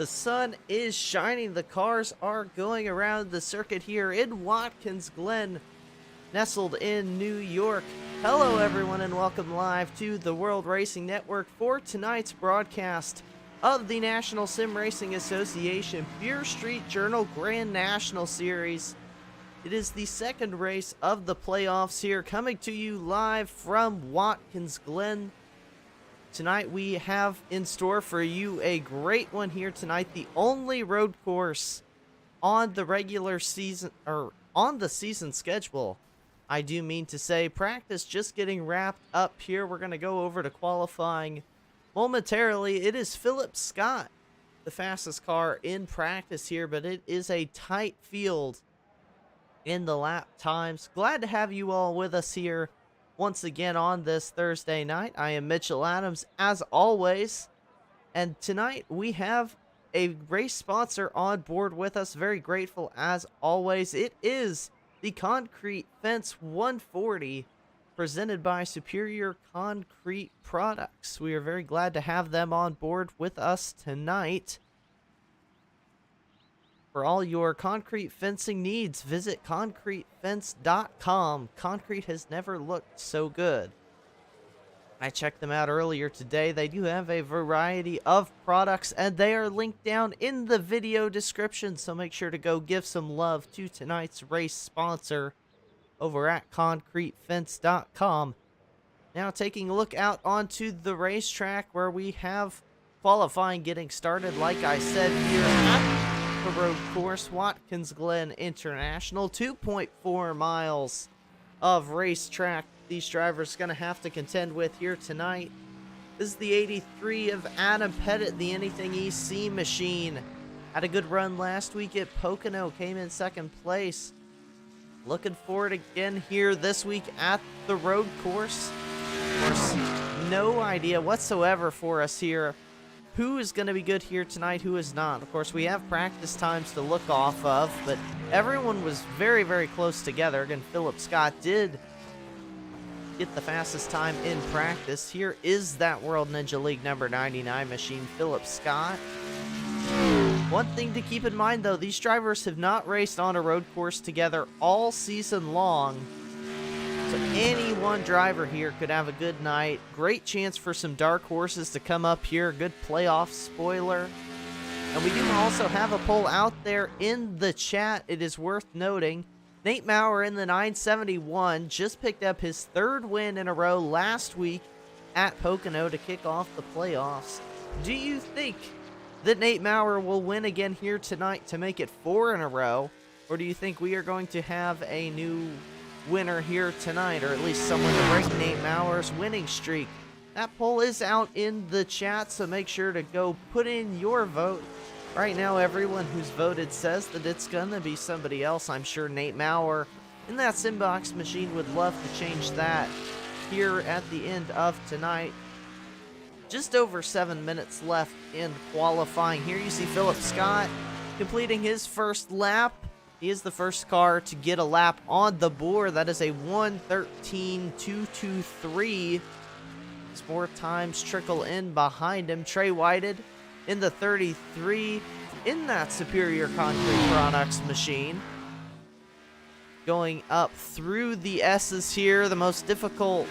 The sun is shining. The cars are going around the circuit here in Watkins Glen, nestled in New York. Hello, everyone, and welcome live to the World Racing Network for tonight's broadcast of the National Sim Racing Association Beer Street Journal Grand National Series. It is the second race of the playoffs here, coming to you live from Watkins Glen. Tonight we have in store for you a great one here tonight. The only road course on the regular season, or on the season schedule. I do mean to say, practice just getting wrapped up here. We're going to go over to qualifying momentarily. It is Phillip Scott, the fastest car in practice here, but it is a tight field in the lap times. Glad to have you all with us here once again on this Thursday night. I am Mitchell Adams, as always, and tonight we have a race sponsor on board with us. Very grateful as always. It is the Concrete Fence 140, presented by Superior Concrete Products. We are very glad to have them on board with us tonight. For all your concrete fencing needs, visit concretefence.com. Concrete has never looked so good. I checked them out earlier today. They do have a variety of products, and they are linked down in the video description, so make sure to go give some love to tonight's race sponsor over at concretefence.com. Now taking a look out onto the racetrack, where we have qualifying getting started, like I said, here at the road course, Watkins Glen International. 2.4 miles of racetrack these drivers going to have to contend with here tonight. This is the 83 of Adam Pettit, the Anything EC machine. Had a good run last week at Pocono, came in second place. Looking forward again here this week at the road course. Of course, no idea whatsoever for us here who is going to be good here tonight, who is not. Of course, we have practice times to look off of, but everyone was very, very close together. Again, Phillip Scott did get the fastest time in practice. Here is that World Ninja League number 99 machine, Phillip Scott. One thing to keep in mind, though, these drivers have not raced on a road course together all season long. So any one driver here could have a good night. Great chance for some dark horses to come up here. Good playoff spoiler. And we do also have a poll out there in the chat. It is worth noting, Nate Maurer in the 971 just picked up his third win in a row last week at Pocono to kick off the playoffs. Do you think that Nate Maurer will win again here tonight to make it 4 in a row? Or do you think we are going to have a new winner here tonight, or at least someone to break Nate Maurer's winning streak? That poll is out in the chat, so make sure to go put in your vote. Right now, everyone who's voted says that it's gonna be somebody else. I'm sure Nate Maurer in that Simbox machine would love to change that here at the end of tonight. Just over 7 minutes left in qualifying. Here you see Phillip Scott completing his first lap. He is the first car to get a lap on the board. That is a 1:13.223. As more times trickle in behind him. Trey Whitehead in the 33 in that Superior Concrete Products machine. Going up through the S's here. The most difficult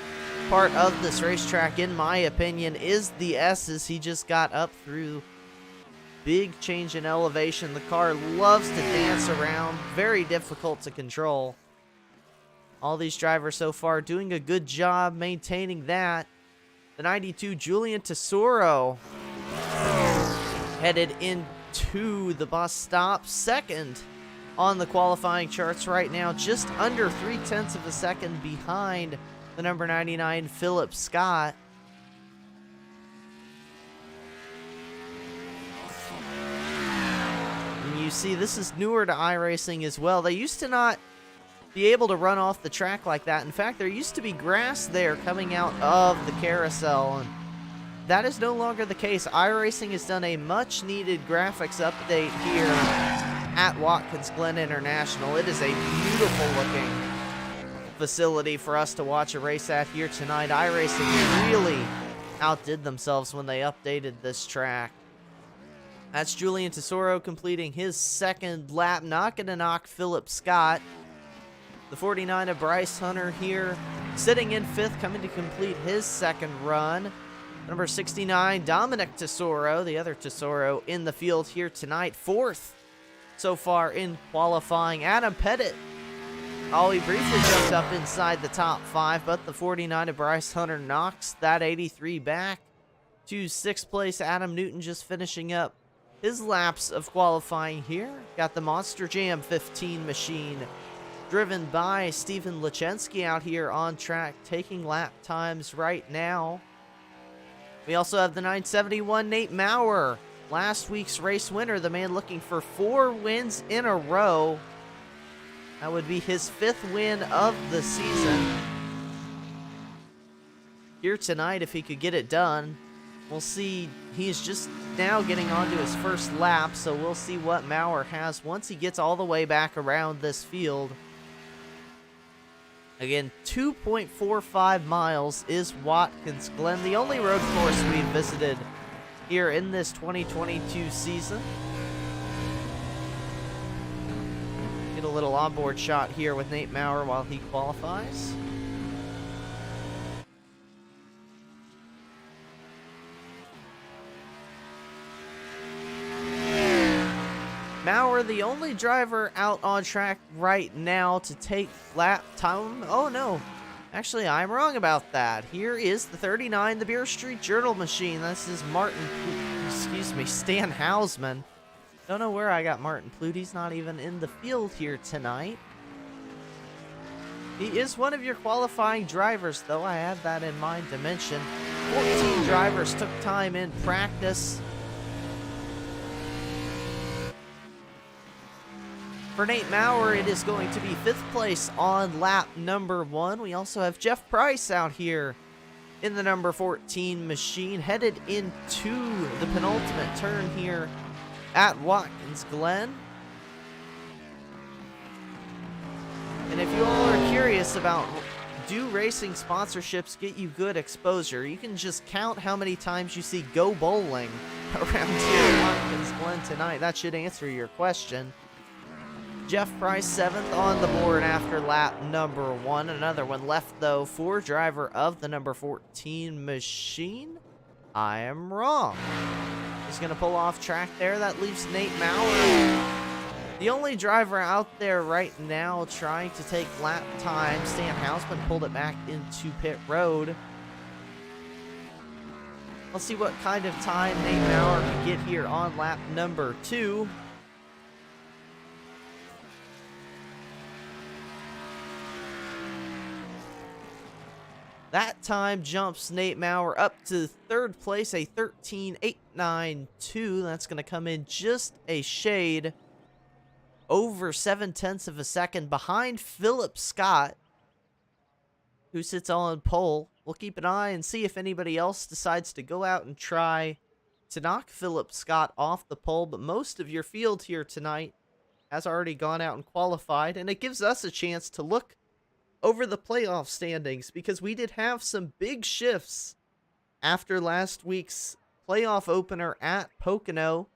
part of this racetrack, in my opinion, is the S's. He just got up through. Big change in elevation. The car loves to dance around. Very difficult to control. All these drivers so far doing a good job maintaining that. The 92 Julian Tesoro headed into the bus stop. Second on the qualifying charts right now. Just under 0.3 of a second behind the number 99 Phillip Scott. You see, this is newer to iRacing as well. They used to not be able to run off the track like that. In fact, there used to be grass there coming out of the carousel, and that is no longer the case. iRacing has done a much-needed graphics update here at Watkins Glen International. It is a beautiful-looking facility for us to watch a race at here tonight. iRacing really outdid themselves when they updated this track. That's Julian Tesoro completing his second lap, not going to knock Phillip Scott. The 49 of Bryce Hunter here, sitting in 5th, coming to complete his second run. Number 69, Dominic Tesoro, the other Tesoro in the field here tonight. 4th so far in qualifying. Adam Pettit, he briefly jumped up inside the top 5, but the 49 of Bryce Hunter knocks that 83 back to 6th place. Adam Newton just finishing up his laps of qualifying here. Got the Monster Jam 15 machine driven by Stephen Lachensky out here on track, taking lap times right now. We also have the 971 Nate Maurer, last week's race winner, the man looking for 4 wins in a row. That would be his 5th win of the season. Here tonight, if he could get it done. We'll see. He's just now getting onto his first lap, so we'll see what Maurer has once he gets all the way back around this field. Again, 2.45 miles is Watkins Glen, the only road course we've visited here in this 2022 season. Get a little onboard shot here with Nate Maurer while he qualifies. Maurer, the only driver out on track right now to take lap time. Oh no, actually I'm wrong about that. Here is the 39, the Beer Street Journal machine. This is Stan Hausman. Don't know where I got Martin Plude. He's not even in the field here tonight. He is one of your qualifying drivers, though. I had that in mind to mention. 14 drivers took time in practice. For Nate Maurer, it is going to be 5th place on lap number 1. We also have Jeff Price out here in the number 14 machine, headed into the penultimate turn here at Watkins Glen. And if you all are curious about, do racing sponsorships get you good exposure, you can just count how many times you see Go Bowling around here at Watkins Glen tonight. That should answer your question. Jeff Price 7th on the board after lap number 1. Another one left, though, for driver of the number 14 machine. I am wrong. He's going to pull off track there. That leaves Nate Maurer, the only driver out there right now trying to take lap time. Stan Hausman pulled it back into pit road. Let's see what kind of time Nate Maurer can get here on lap number 2. That time jumps Nate Maurer up to 3rd place, a 13.892. That's going to come in just a shade over 0.7 of a second behind Phillip Scott, who sits on pole. We'll keep an eye and see if anybody else decides to go out and try to knock Phillip Scott off the pole. But most of your field here tonight has already gone out and qualified, and it gives us a chance to look over the playoff standings, because we did have some big shifts after last week's playoff opener at Pocono.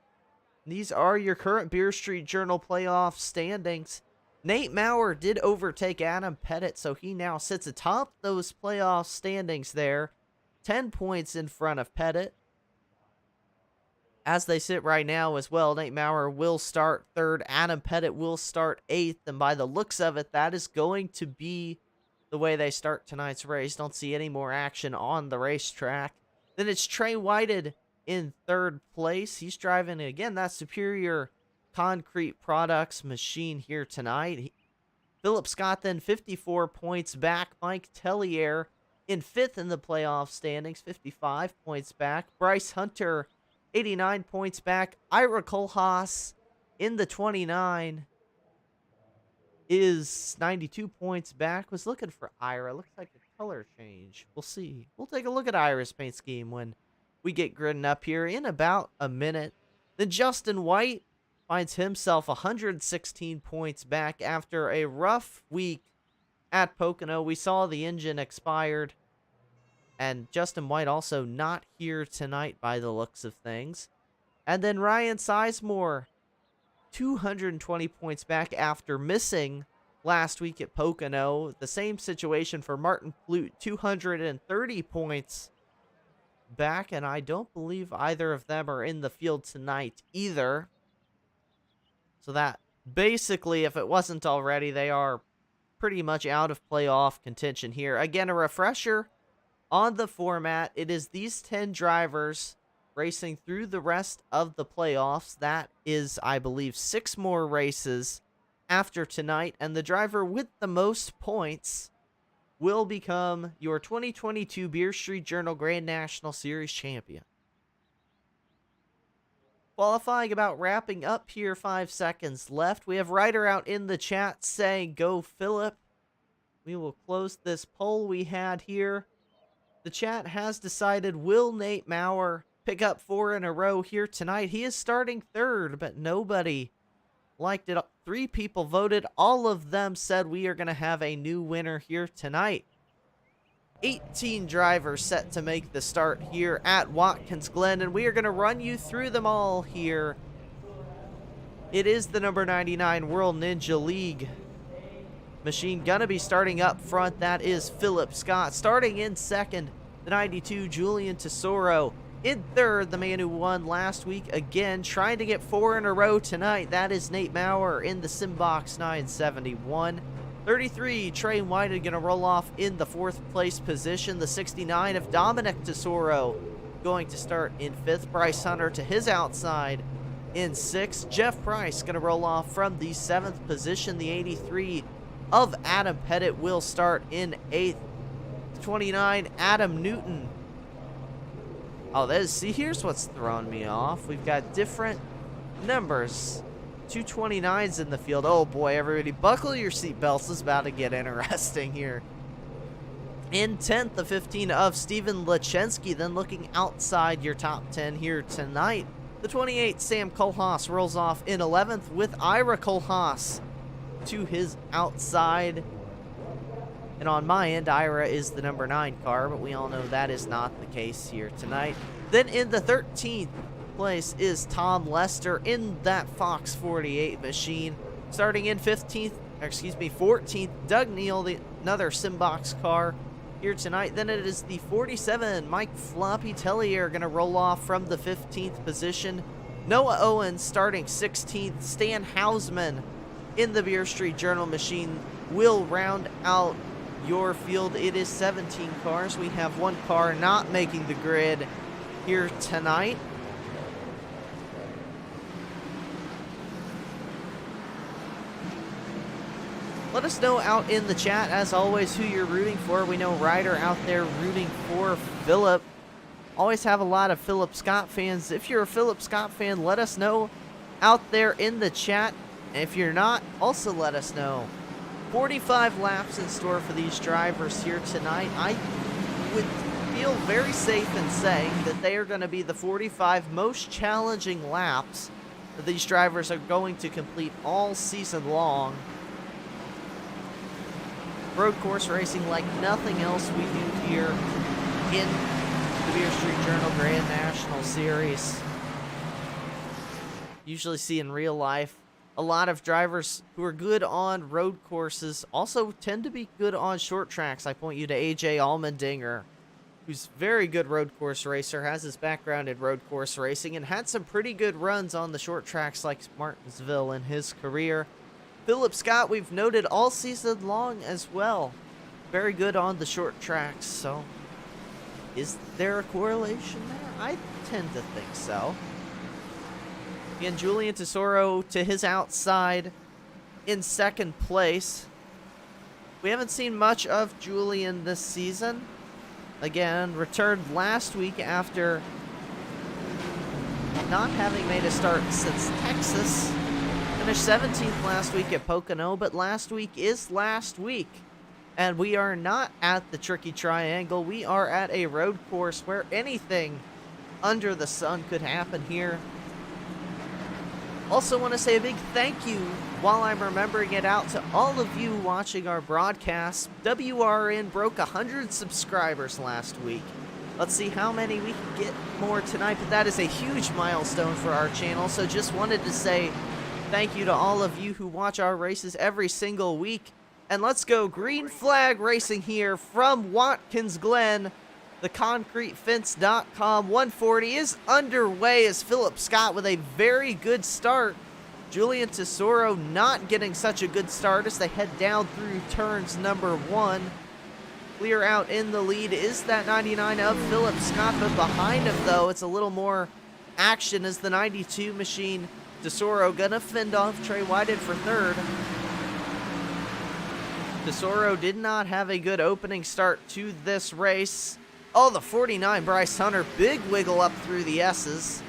These are your current Beer Street Journal playoff standings. Nate Maurer did overtake Adam Pettit, so he now sits atop those playoff standings there, 10 points in front of Pettit. As they sit right now as well, Nate Maurer will start 3rd. Adam Pettit will start 8th. And by the looks of it, that is going to be the way they start tonight's race. Don't see any more action on the racetrack. Then it's Trey Whitehead in 3rd place. He's driving, again, that Superior Concrete Products machine here tonight. Phillip Scott then 54 points back. Mike Tellier in 5th in the playoff standings, 55 points back. Bryce Hunter 89 points back. Ira Kohlhaas in the 29 is 92 points back. Was looking for Ira. Looks like a color change. We'll see. We'll take a look at Ira's paint scheme when we get gridding up here in about a minute. Then Justin White finds himself 116 points back after a rough week at Pocono. We saw the engine expired. And Justin White also not here tonight by the looks of things. And then Ryan Sizemore, 220 points back after missing last week at Pocono. The same situation for Martin Flute, 230 points back, and I don't believe either of them are in the field tonight either. So that basically, if it wasn't already, they are pretty much out of playoff contention here. Again, a refresher on the format. It is these 10 drivers racing through the rest of the playoffs. That is, I believe, 6 more races after tonight, and the driver with the most points will become your 2022 Beer Street Journal Grand National Series champion. Qualifying about wrapping up here, 5 seconds left. We have Ryder out in the chat saying, "Go Phillip." We will close this poll we had here. The chat has decided, will Nate Maurer pick up 4 in a row here tonight? He is starting third, but nobody liked it. 3 people voted. All of them said we are going to have a new winner here tonight. 18 drivers set to make the start here at Watkins Glen, and we are going to run you through them all here. It is the number 99 World Ninja League machine going to be starting up front. That is Phillip Scott. Starting in second, the 92 Julian Tesoro. In third, the man who won last week again, trying to get 4 in a row tonight. That is Nate Maurer in the Simbox 971. 33, Trey Whitehead going to roll off in the 4th place position. The 69 of Dominic Tesoro going to start in 5th. Bryce Hunter to his outside in 6th. Jeff Price going to roll off from the 7th position. The 83 of Adam Pettit will start in 8th. 29, Adam Newton. Oh, see, here's what's throwing me off. We've got different numbers. 229s in the field. Oh boy, everybody buckle your seatbelts. It's about to get interesting here. In 10th, the 15 of Steven Lachensky. Then looking outside your top 10 here tonight, the 28 Sam Kohlhaas rolls off in 11th with Ira Kohlhaas to his outside. And on my end, Ira is the number 9 car, but we all know that is not the case here tonight. Then in the 13th place is Tom Lester in that Fox 48 machine. Starting in 14th, Doug Neal, another Simbox car here tonight. Then it is the 47, Mike Floppy Tellier, going to roll off from the 15th position. Noah Owens starting 16th. Stan Hausman in the Beer Street Journal machine will round out your field. It is 17 cars. We have 1 car not making the grid here tonight. Let us know out in the chat, as always, who you're rooting for. We know Ryder out there rooting for Phillip. Always have a lot of Phillip Scott fans. If you're a Phillip Scott fan, let us know out there in the chat. And if you're not, also let us know. 45 laps in store for these drivers here tonight. I would feel very safe in saying that they are going to be the 45 most challenging laps that these drivers are going to complete all season long. Road course racing like nothing else we do here in the Beer Street Journal Grand National Series. Usually see in real life a lot of drivers who are good on road courses also tend to be good on short tracks. I point you to AJ Allmendinger, who's very good road course racer, has his background in road course racing, and had some pretty good runs on the short tracks like Martinsville in his career. Phillip Scott, we've noted all season long as well. Very good on the short tracks, so is there a correlation there? I tend to think so. Again, Julian Tesoro to his outside in 2nd place. We haven't seen much of Julian this season. Again, returned last week after not having made a start since Texas. Finished 17th last week at Pocono, but last week is last week. And we are not at the Tricky Triangle. We are at a road course where anything under the sun could happen here. Also want to say a big thank you, while I'm remembering it, out to all of you watching our broadcast. WRN broke 100 subscribers last week. Let's see how many we can get more tonight, but that is a huge milestone for our channel. So just wanted to say thank you to all of you who watch our races every single week. And let's go green flag racing here from Watkins Glen. The ConcreteFence.com 140 is underway as Phillip Scott with a very good start. Julian Tesoro not getting such a good start as they head down through turns number 1. Clear out in the lead is that 99 of Phillip Scott, but behind him, though, it's a little more action as the 92 machine. Tesoro gonna fend off Trey Whitehead for third. Tesoro did not have a good opening start to this race. Oh, the 49 Bryce Hunter, big wiggle up through the S's.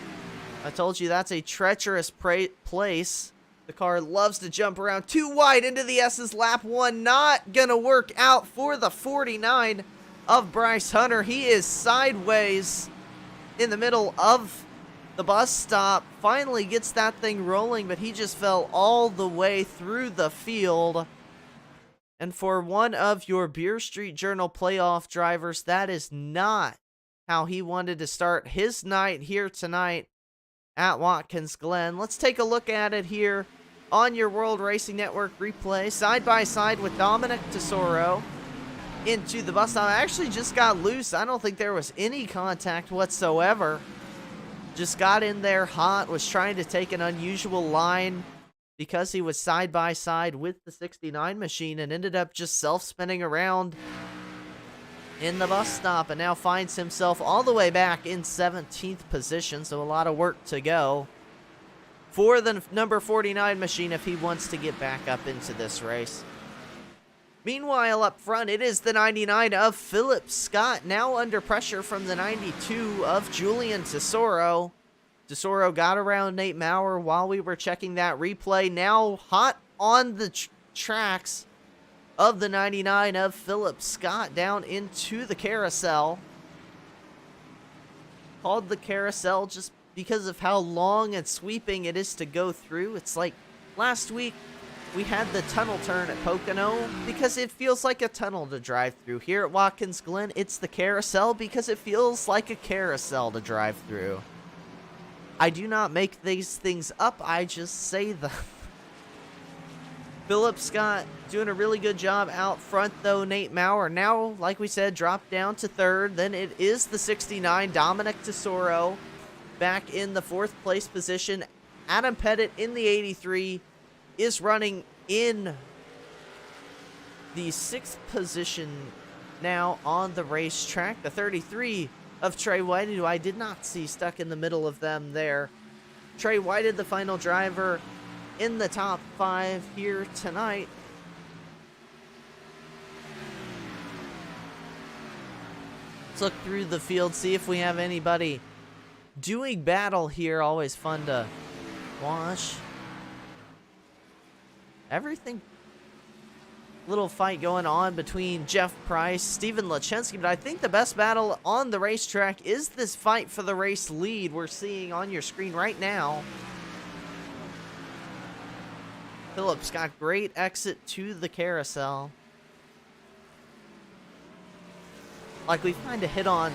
I told you that's a treacherous place. The car loves to jump around too wide into the S's. Lap 1 not gonna work out for the 49 of Bryce Hunter. He is sideways in the middle of the bus stop. Finally gets that thing rolling, but he just fell all the way through the field. And for one of your Beer Street Journal playoff drivers, that is not how he wanted to start his night here tonight at Watkins Glen. Let's take a look at it here on your World Racing Network replay, side by side with Dominic Tesoro into the bus stop. Actually just got loose. I don't think there was any contact whatsoever. Just got in there hot, was trying to take an unusual line because he was side by side with the 69 machine and ended up just self-spinning around in the bus stop and now finds himself all the way back in 17th position. So a lot of work to go for the number 49 machine if he wants to get back up into this race. Meanwhile, up front, it is the 99 of Phillip Scott, now under pressure from the 92 of Julian Tesoro. Tesoro got around Nate Maurer while we were checking that replay. Now hot on the tracks of the 99 of Phillip Scott down into the carousel. Called the carousel just because of how long and sweeping it is to go through. It's like last week we had the tunnel turn at Pocono because it feels like a tunnel to drive through. Here at Watkins Glen, it's the carousel because it feels like a carousel to drive through. I do not make these things up, I just say them. Phillip Scott doing a really good job out front, though. Nate Maurer now, like we said, dropped down to third. Then it is the 69, Dominic Tesoro, back in the 4th place position. Adam Pettit in the 83 is running in the 6th position now on the racetrack. The 33 of Trey Whitehead, who I did not see stuck in the middle of them there. Trey Whitehead, the final driver in the top 5 here tonight. Let's look through the field, see if we have anybody doing battle here. Always fun to watch. Everything. Little fight going on between Jeff Price, Steven Lachensky, but I think the best battle on the racetrack is this fight for the race lead we're seeing on your screen right now. Phillip Scott, great exit to the carousel. Like we kind of hit on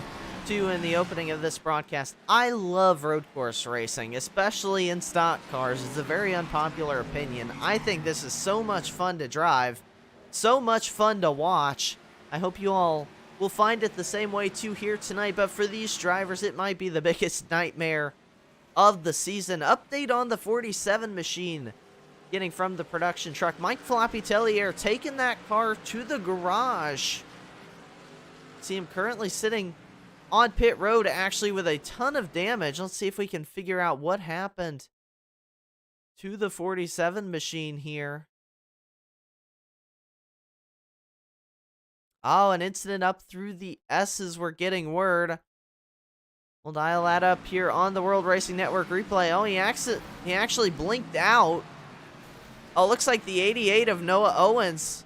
too in the opening of this broadcast, I love road course racing, especially in stock cars. It's a very unpopular opinion. I think this is so much fun to drive, so much fun to watch. I hope you all will find it the same way too here tonight, but for these drivers, it might be the biggest nightmare of the season. Update on the 47 machine getting from the production truck. Mike Floppy Tellier taking that car to the garage. See him currently sitting on pit road, actually with a ton of damage. Let's see if we can figure out what happened to the 47 machine here. Oh, an incident up through the S's, we're getting word. We'll dial that up here on the World Racing Network replay. Oh, he actually blinked out. Oh, looks like the 88 of Noah Owens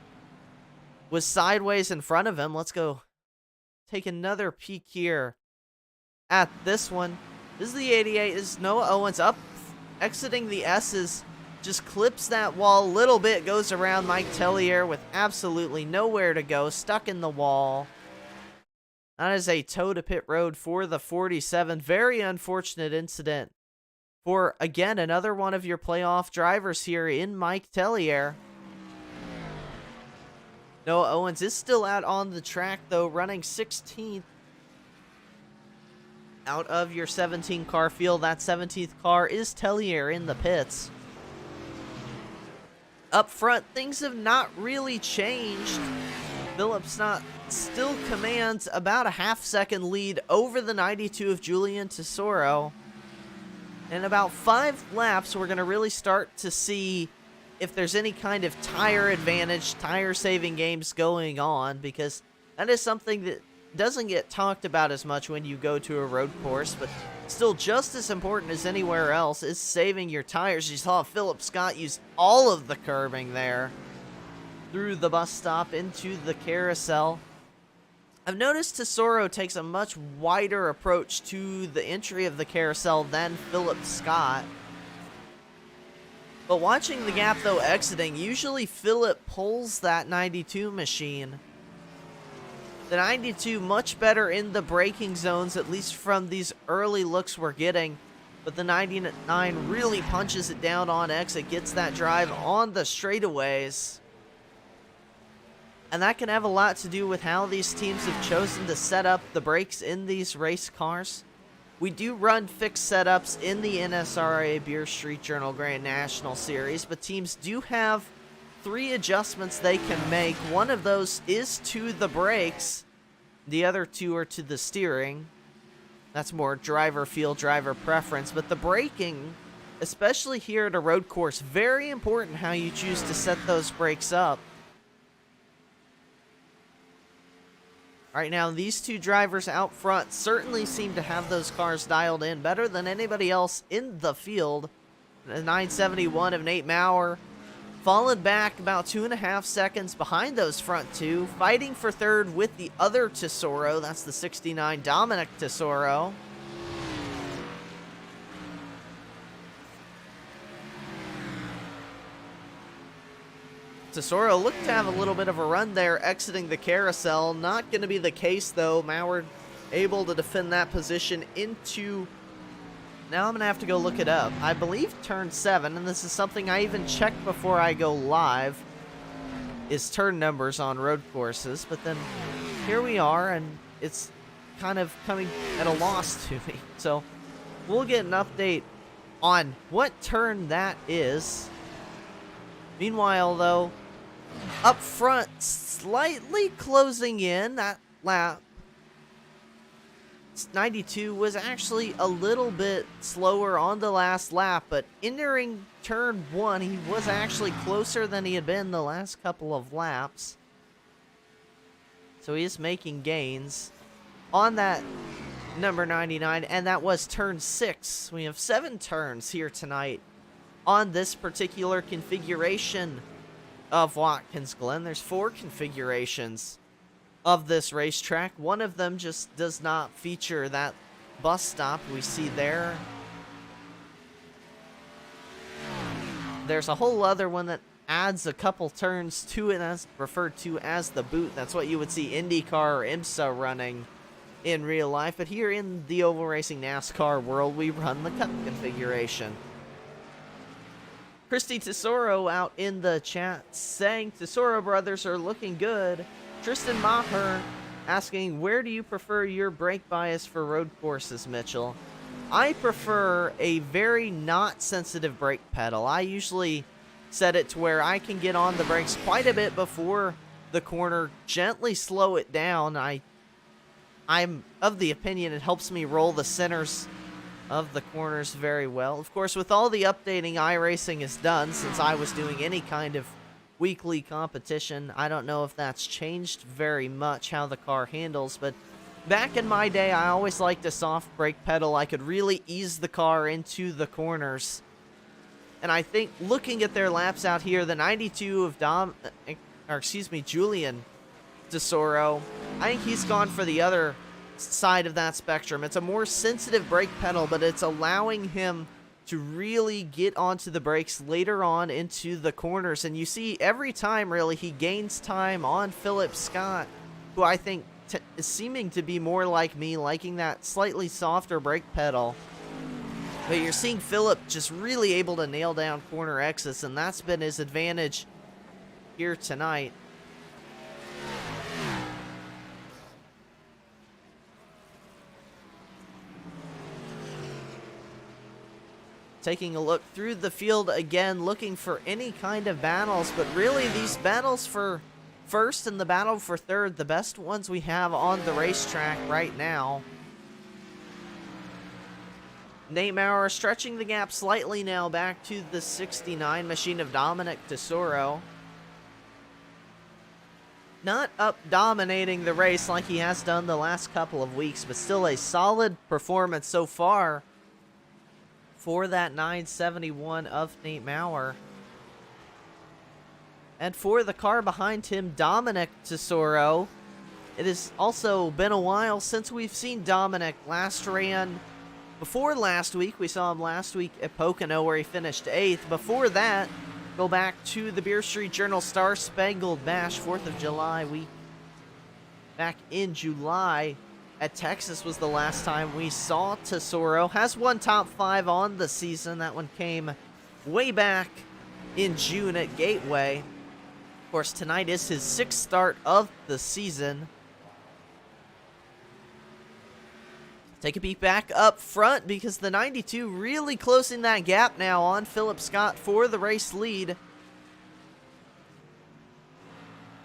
was sideways in front of him. Let's go take another peek here at this one. This is the 88. This is Noah Owens up, exiting the S's. Just clips that wall a little bit, goes around Mike Tellier with absolutely nowhere to go, stuck in the wall. That is a toe to pit road for the 47. Very unfortunate incident for, again, another one of your playoff drivers here in Mike Tellier. Noah Owens is still out on the track, though, running 16th out of your 17-car field. That 17th car is Tellier in the pits. Up front, things have not really changed. Phillip Scott still commands about a half-second lead over the 92 of Julian Tesoro. In about 5 laps, we're going to really start to see if there's any kind of tire advantage, tire-saving games going on, because that is something that doesn't get talked about as much when you go to a road course, but still just as important as anywhere else is saving your tires. You saw Phillip Scott use all of the curbing there through the bus stop into the carousel. I've noticed Tesoro takes a much wider approach to the entry of the carousel than Phillip Scott. But watching the gap, though, exiting, usually Phillip pulls that 92 machine. The 92 much better in the braking zones, at least from these early looks we're getting. But the 99 really punches it down on exit, gets that drive on the straightaways. And that can have a lot to do with how these teams have chosen to set up the brakes in these race cars. We do run fixed setups in the NSRA Beer Street Journal Grand National Series, but teams do have 3 adjustments they can make. One of those is to the brakes. The other 2 are to the steering. That's more driver feel, driver preference. But the braking, especially here at a road course, very important how you choose to set those brakes up. Right now, these 2 drivers out front certainly seem to have those cars dialed in better than anybody else in the field. The 971 of Nate Maurer fallen back about 2.5 seconds behind those front 2, fighting for third with the other Tesoro. That's the 69 Dominic Tesoro. Tesoro looked to have a little bit of a run there exiting the carousel. Not going to be the case, though. Maurer able to defend that position into... Now I'm going to have to go look it up. I believe turn 7, and this is something I even checked before I go live, is turn numbers on road courses. But then here we are, and it's kind of coming at a loss to me. So we'll get an update on what turn that is. Meanwhile, though, up front, slightly closing in that lap. 92 was actually a little bit slower on the last lap, but entering turn 1, he was actually closer than he had been the last couple of laps. So he is making gains on that number 99, and that was turn 6. We have 7 turns here tonight on this particular configuration of Watkins Glen. There's 4 configurations of this racetrack. One of them just does not feature that bus stop we see there. There's a whole other one that adds a couple turns to it, as referred to as the boot. That's what you would see IndyCar or IMSA running in real life. But here in the oval racing NASCAR world, we run the Cup configuration. Christy Tesoro out in the chat saying Tesoro brothers are looking good. Tristan Maher asking, where do you prefer your brake bias for road courses, Mitchell? I prefer a very not sensitive brake pedal. I usually set it to where I can get on the brakes quite a bit before the corner, gently slow it down. I'm of the opinion it helps me roll the centers of the corners very well. Of course, with all the updating iRacing has done since I was doing any kind of weekly competition, I don't know if that's changed very much how the car handles, but back in my day, I always liked a soft brake pedal. I could really ease the car into the corners. And I think looking at their laps out here, the 92 of Julian Tesoro, I think he's gone for the other side of that spectrum. It's a more sensitive brake pedal, but it's allowing him to really get onto the brakes later on into the corners. And you see every time, really, he gains time on Phillip Scott, who I think is seeming to be more like me, liking that slightly softer brake pedal. But you're seeing Phillip just really able to nail down corner exits, and that's been his advantage here tonight. Taking a look through the field again, looking for any kind of battles, but really these battles for first and the battle for third, the best ones we have on the racetrack right now. Nate Maurer stretching the gap slightly now back to the 69 machine of Dominic Tesoro. Not up dominating the race like he has done the last couple of weeks, but still a solid performance so far for that 971 of Nate Maurer. And for the car behind him, Dominic Tesoro, it has also been a while since we've seen Dominic. Last ran before last week. We saw him last week at Pocono where he finished 8th. Before that, go back to the Beer Street Journal Star Spangled Bash, 4th of July week. Back in July at Texas was the last time we saw Tesoro. Has won top 5 on the season. That one came way back in June at Gateway. Of course, tonight is his 6th start of the season. Take a peek back up front because the 92 really closing that gap now on Phillip Scott for the race lead.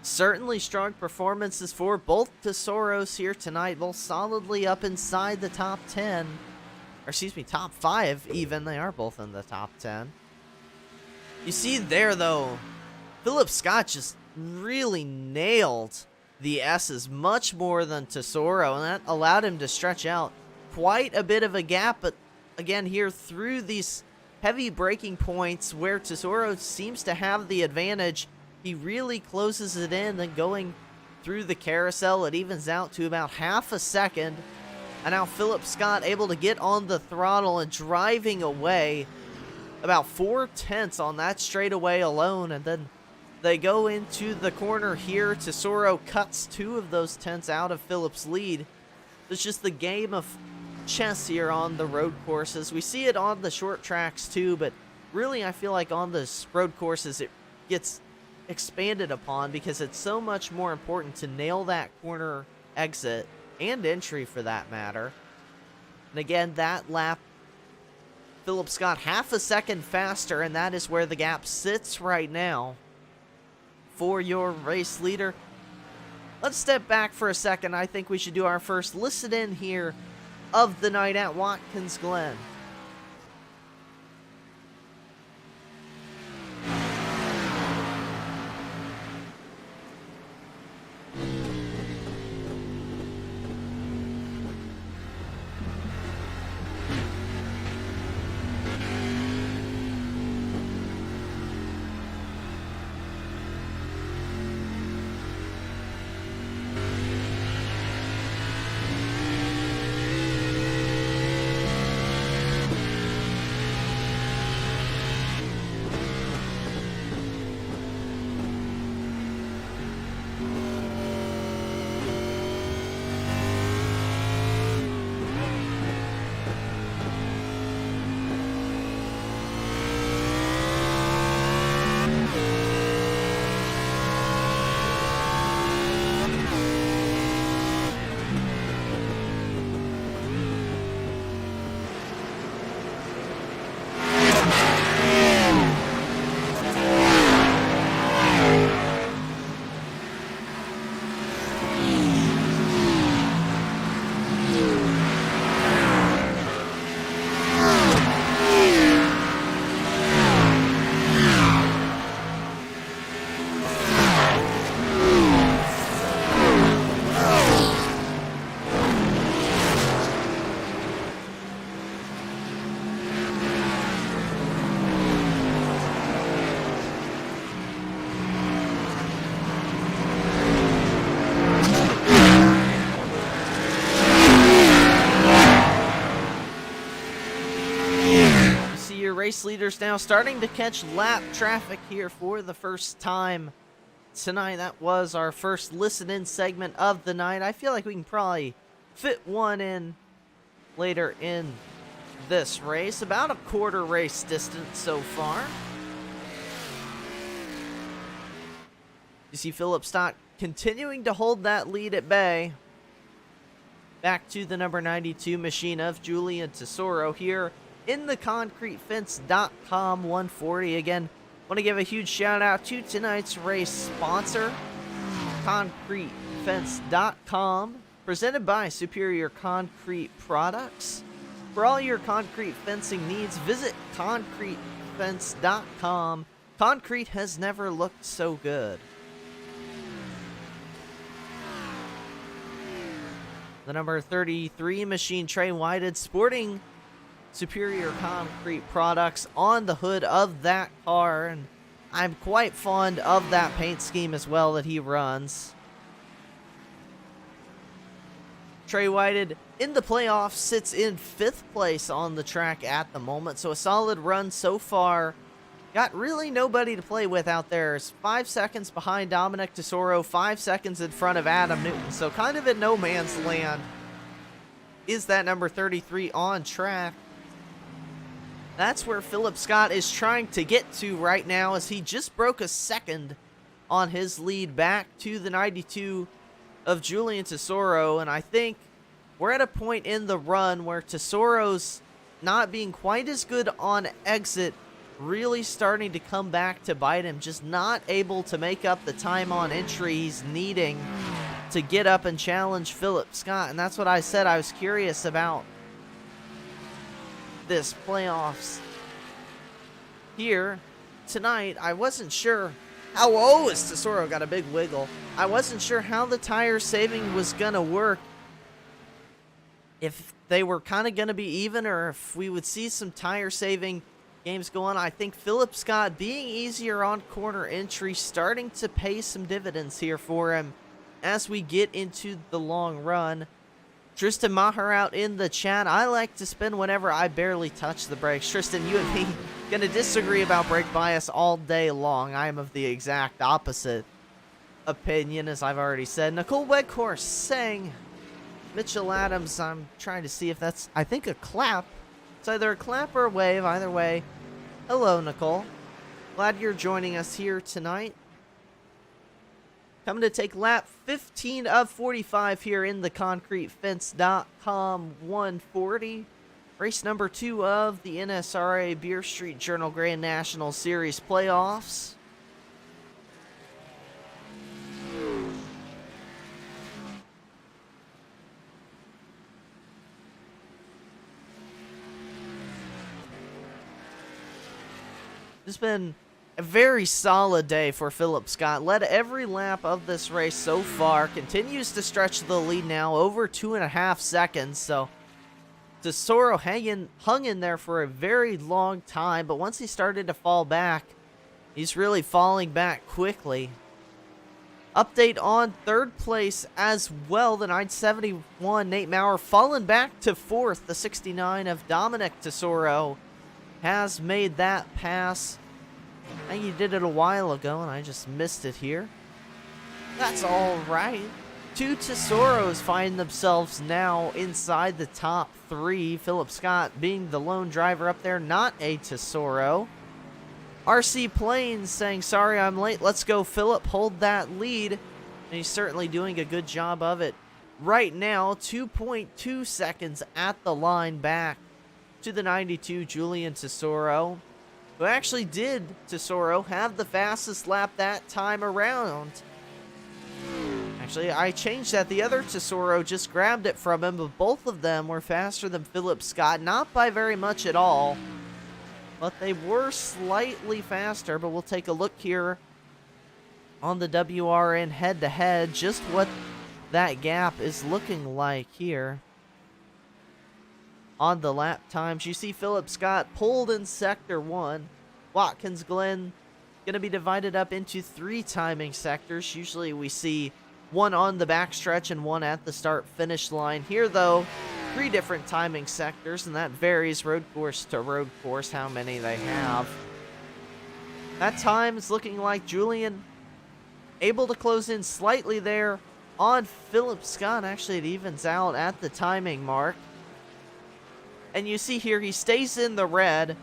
Certainly strong performances for both Tesoros here tonight, both solidly up inside the top 10. Or excuse me, top 5 even. They are both in the top 10. You see there, though, Phillip Scott just really nailed the S's much more than Tesoro, and that allowed him to stretch out quite a bit of a gap. But again, here through these heavy braking points where Tesoro seems to have the advantage, he really closes it in. Then going through the carousel, it evens out to about half a second. And now Phillip Scott able to get on the throttle and driving away about 4/10 on that straightaway alone. And then they go into the corner here. Tesoro cuts 2 of those tenths out of Phillip's lead. It's just the game of chess here on the road courses. We see it on the short tracks too, but really I feel like on the road courses it gets expanded upon because it's so much more important to nail that corner exit and entry for that matter. And again, that lap, Phillip Scott half a second faster, and that is where the gap sits right now for your race leader. Let's step back for a second. I think we should do our first listen in here of the night at Watkins Glen. Race leaders now starting to catch lap traffic here for the first time tonight. That was our first listen-in segment of the night. I feel like we can probably fit one in later in this race. About a quarter race distance so far. You see Phillip Scott continuing to hold that lead at bay. Back to the number 92 machine of Julian Tesoro here in the ConcreteFence.com 140. Again, want to give a huge shout out to tonight's race sponsor, ConcreteFence.com, presented by Superior Concrete Products. For all your concrete fencing needs, visit ConcreteFence.com. Concrete has never looked so good. The number 33 machine, Trey Whitehead, sporting Superior Concrete Products on the hood of that car, and I'm quite fond of that paint scheme as well that he runs. Trey Whitehead in the playoffs sits in 5th place on the track at the moment, so a solid run so far. Got really nobody to play with out there. It's 5 seconds behind Dominic Tesoro, 5 seconds in front of Adam Newton. So kind of in no man's land is that number 33 on track. That's where Phillip Scott is trying to get to right now, as he just broke a second on his lead back to the 92 of Julian Tesoro. And I think we're at a point in the run where Tesoro's not being quite as good on exit, really starting to come back to bite him, just not able to make up the time on entry he's needing to get up and challenge Phillip Scott. And that's what I said I was curious about this playoffs here tonight. I wasn't sure how, as Tesoro got a big wiggle, I wasn't sure how the tire saving was gonna work, if they were kind of gonna be even, or if we would see some tire saving games go on. I think Phillip Scott being easier on corner entry starting to pay some dividends here for him as we get into the long run. Tristan Maher out in the chat. I like to spin whenever I barely touch the brakes. Tristan, you and me gonna disagree about brake bias all day long. I am of the exact opposite opinion, as I've already said. Nicole Weghorst saying, Mitchell Adams, I'm trying to see if that's, I think, a clap. It's either a clap or a wave. Either way, hello, Nicole. Glad you're joining us here tonight. Coming to take lap 15 of 45 here in the ConcreteFence.com 140. Race number 2 of the NSRA Beer Street Journal Grand National Series playoffs. It's been a very solid day for Phillip Scott. Led every lap of this race so far. Continues to stretch the lead now over 2.5 seconds. So Tesoro hung in there for a very long time. But once he started to fall back, he's really falling back quickly. Update on 3rd place as well. The 971 Nate Maurer fallen back to 4th. The 69 of Dominic Tesoro has made that pass. I think he did it a while ago, and I just missed it here. That's all right. 2 Tesoros find themselves now inside the top 3. Phillip Scott being the lone driver up there, not a Tesoro. RC Plains saying, sorry I'm late, let's go Phillip, hold that lead. And he's certainly doing a good job of it. Right now, 2.2 seconds at the line back to the 92 Julian Tesoro, who actually did, Tesoro, have the fastest lap that time around. Actually, I changed that. The other Tesoro just grabbed it from him, but both of them were faster than Phillip Scott. Not by very much at all, but they were slightly faster. But we'll take a look here on the WRN head-to-head, just what that gap is looking like here. On the lap times, you see Phillip Scott pulled in Sector 1. Watkins Glen going to be divided up into 3 timing sectors. Usually we see one on the backstretch and one at the start-finish line. Here, though, 3 different timing sectors, and that varies road course to road course how many they have. That time is looking like Julian able to close in slightly there on Phillip Scott. Actually, it evens out at the timing mark. And you see here, he stays in the red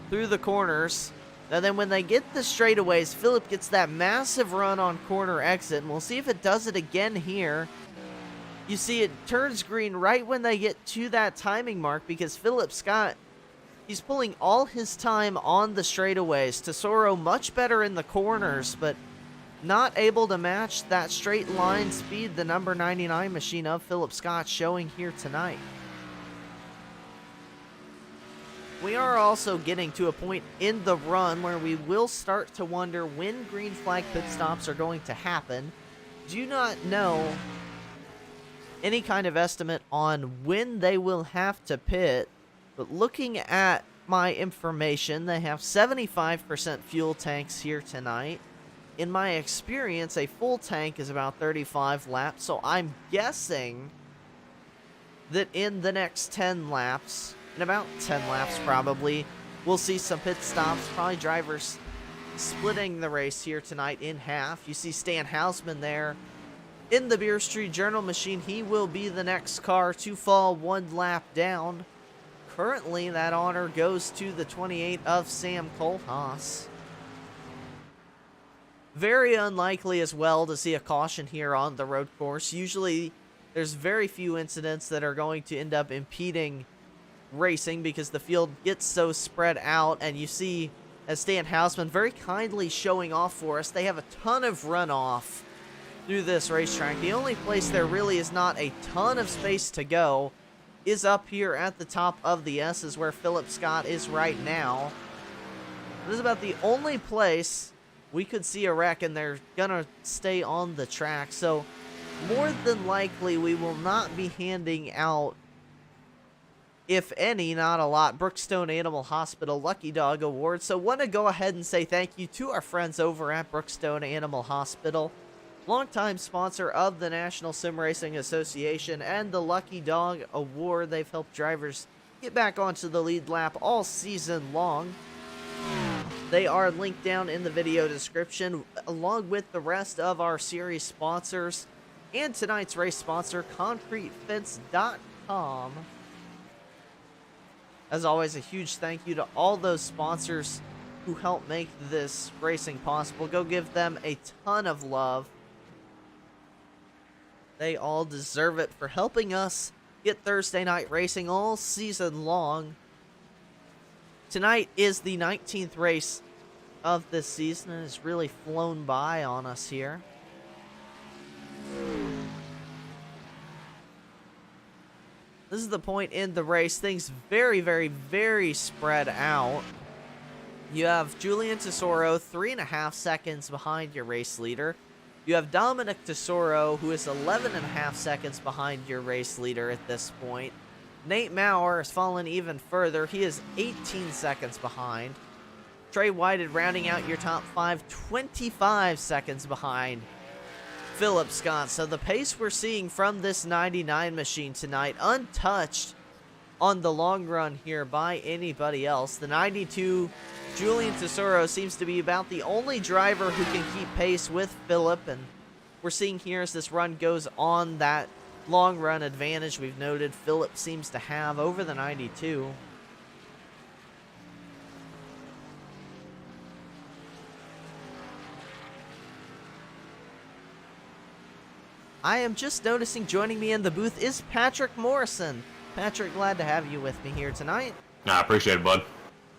through the corners. Now then, when they get the straightaways, Phillip gets that massive run on corner exit. And we'll see if it does it again here. You see it turns green right when they get to that timing mark, because Phillip Scott, he's pulling all his time on the straightaways. Tesoro much better in the corners, but not able to match that straight line speed the number 99 machine of Phillip Scott showing here tonight. We are also getting to a point in the run where we will start to wonder when green flag pit stops are going to happen. Do not know any kind of estimate on when they will have to pit, but looking at my information, they have 75% fuel tanks here tonight. In my experience, a full tank is about 35 laps, so I'm guessing that in the next 10 laps, in about 10 laps probably, we'll see some pit stops, probably drivers splitting the race here tonight in half. You see Stan Hausman there in the Beer Street Journal machine. He will be the next car to fall one lap down. Currently, that honor goes to the 28 of Sam Kohlhaas. Very unlikely as well to see a caution here on the road course. Usually, there's very few incidents that are going to end up impeding racing because the field gets so spread out. And you see, as Stan Hausman very kindly showing off for us, they have a ton of runoff through this racetrack. The only place there really is not a ton of space to go is up here at the top of the S, is where Phillip Scott is right now. This is about the only place we could see a wreck, and they're gonna stay on the track. So more than likely we will not be handing out, if any, not a lot, Brookstone Animal Hospital Lucky Dog Awards. So want to go ahead and say thank you to our friends over at Brookstone Animal Hospital, longtime sponsor of the National Sim Racing Association and the Lucky Dog Award. They've helped drivers get back onto the lead lap all season long. They are linked down in the video description, along with the rest of our series sponsors and tonight's race sponsor, ConcreteFence.com. As always, a huge thank you to all those sponsors who help make this racing possible. Go give them a ton of love. They all deserve it for helping us get Thursday night racing all season long. Tonight is the 19th race of this season, and it's really flown by on us here. This is the point in the race. Things very, very, very spread out. You have Julian Tesoro 3.5 seconds behind your race leader. You have Dominic Tesoro, who is 11.5 seconds behind your race leader at this point. Nate Maurer has fallen even further. He is 18 seconds behind. Trey Whitehead rounding out your top 5, 25 seconds behind Phillip Scott. So the pace we're seeing from this 99 machine tonight, untouched on the long run here by anybody else. The 92, Julian Tesoro, seems to be about the only driver who can keep pace with Phillip, and we're seeing here as this run goes on that long run advantage we've noted Phillip seems to have over the 92. I am just noticing joining me in the booth is Patrick Morrison. Patrick, glad to have you with me here tonight. I appreciate it, bud.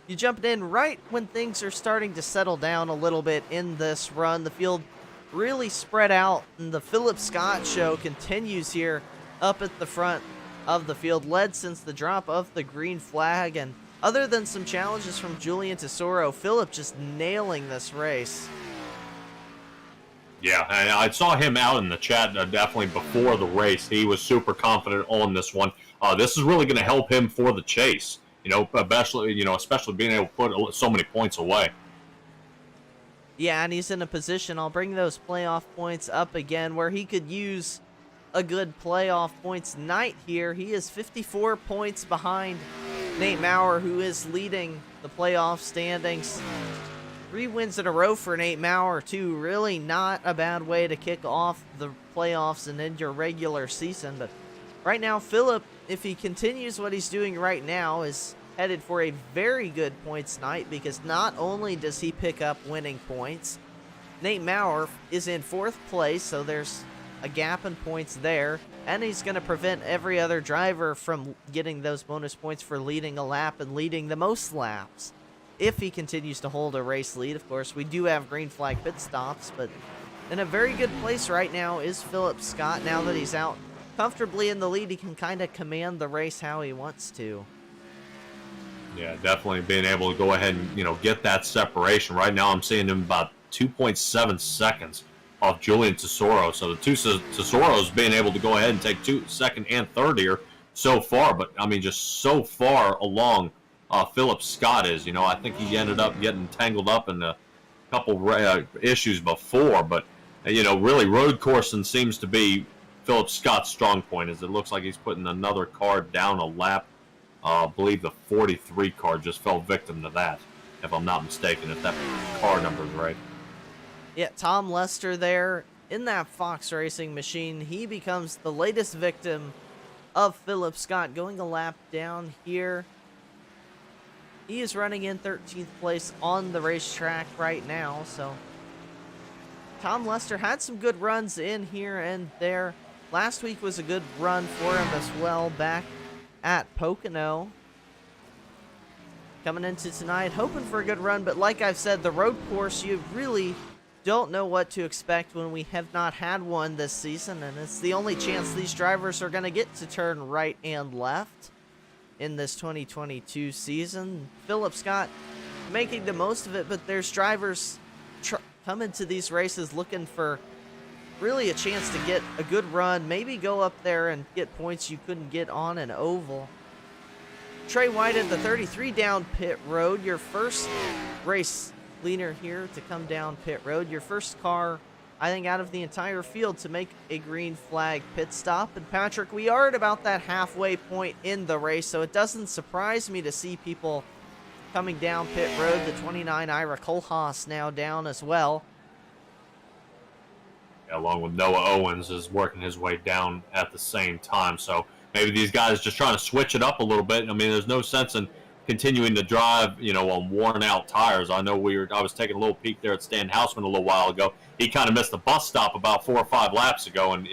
You jumped in right when things are starting to settle down a little bit in this run. The field really spread out, and the Phillip Scott show continues here up at the front of the field, led since the drop of the green flag. And other than some challenges from Julian Tesoro, Phillip just nailing this race. Yeah, and I saw him out in the chat definitely before the race. He was super confident on this one. This is really going to help him for the chase. Especially being able to put so many points away. Yeah, and he's in a position, I'll bring those playoff points up again, where he could use a good playoff points night here. He is 54 points behind Nate Maurer, who is leading the playoff standings. 3 wins in a row for Nate Maurer, too. Really not a bad way to kick off the playoffs and end your regular season. But right now, Phillip, if he continues what he's doing right now, is headed for a very good points night, because not only does he pick up winning points, Nate Maurer is in 4th place, so there's a gap in points there, and he's going to prevent every other driver from getting those bonus points for leading a lap and leading the most laps. If he continues to hold a race lead, of course, we do have green flag pit stops, but in a very good place right now is Phillip Scott. Now that he's out comfortably in the lead, he can kind of command the race how he wants to. Yeah, definitely being able to go ahead and, get that separation. Right now I'm seeing him about 2.7 seconds off Julian Tesoro. So the two Tesoros being able to go ahead and take 2nd and 3rd here so far. But, I mean, just so far along Phillip Scott is. I think he ended up getting tangled up in a couple issues before. But, really road coursing seems to be Phillip Scott's strong point, as it looks like he's putting another car down a lap. I believe the 43 car just fell victim to that, if I'm not mistaken, if that car number is right. Yeah, Tom Lester there in that Fox Racing machine. He becomes the latest victim of Phillip Scott, going a lap down here. He is running in 13th place on the racetrack right now, so Tom Lester had some good runs in here and there. Last week was a good run for him as well back at Pocono. Coming into tonight, hoping for a good run, but like I've said, the road course, you really don't know what to expect when we have not had one this season, and it's the only chance these drivers are going to get to turn right and left in this 2022 season. Phillip Scott making the most of it, but there's drivers coming to these races looking for really a chance to get a good run, maybe go up there and get points you couldn't get on an oval. Trey Whitehead, the 33 down pit road, your first race leader here to come down pit road, your first car, I think, out of the entire field to make a green flag pit stop. And Patrick, we are at about that halfway point in the race, so it doesn't surprise me to see people coming down pit road. The 29 Ira Kohlhaas now down as well. Yeah, along with Noah Owens is working his way down at the same time, so maybe these guys just trying to switch it up a little bit. I mean, there's no sense in continuing to drive, on worn-out tires. I know I was taking a little peek there at Stan Houseman a little while ago. He kind of missed the bus stop about 4 or 5 laps ago, and,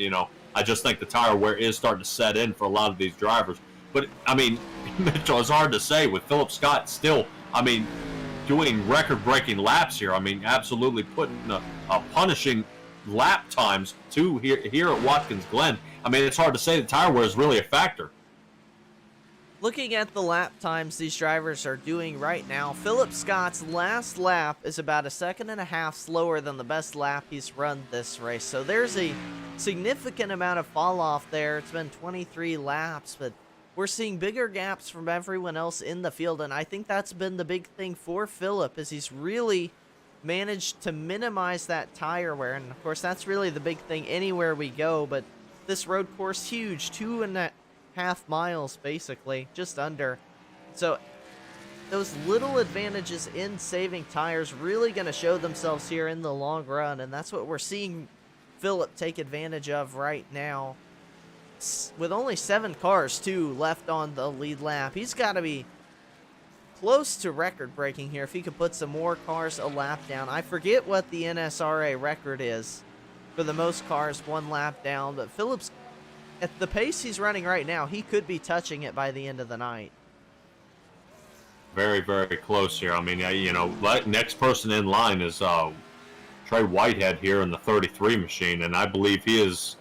I just think the tire wear is starting to set in for a lot of these drivers. But, I mean, Mitchell, it's hard to say with Phillip Scott still, doing record-breaking laps here. Absolutely putting a punishing lap times to here at Watkins Glen. It's hard to say the tire wear is really a factor. Looking at the lap times these drivers are doing right now, Phillip Scott's last lap is about 1.5 seconds slower than the best lap he's run this race. So there's a significant amount of fall off there. It's been 23 laps, but we're seeing bigger gaps from everyone else in the field, and I think that's been the big thing for Phillip, is he's really managed to minimize that tire wear. And of course, that's really the big thing anywhere we go, but this road course, huge, 2.5 miles basically, just under. So those little advantages in saving tires really going to show themselves here in the long run, and that's what we're seeing Phillip take advantage of right now. With only 7 cars too left on the lead lap, he's got to be close to record breaking here if he could put some more cars a lap down. I forget what the NSRA record is for the most cars 1 lap down, but Phillip's at the pace he's running right now, he could be touching it by the end of the night. Very, very close here. Next person in line is Trey Whitehead here in the 33 machine, and I believe he is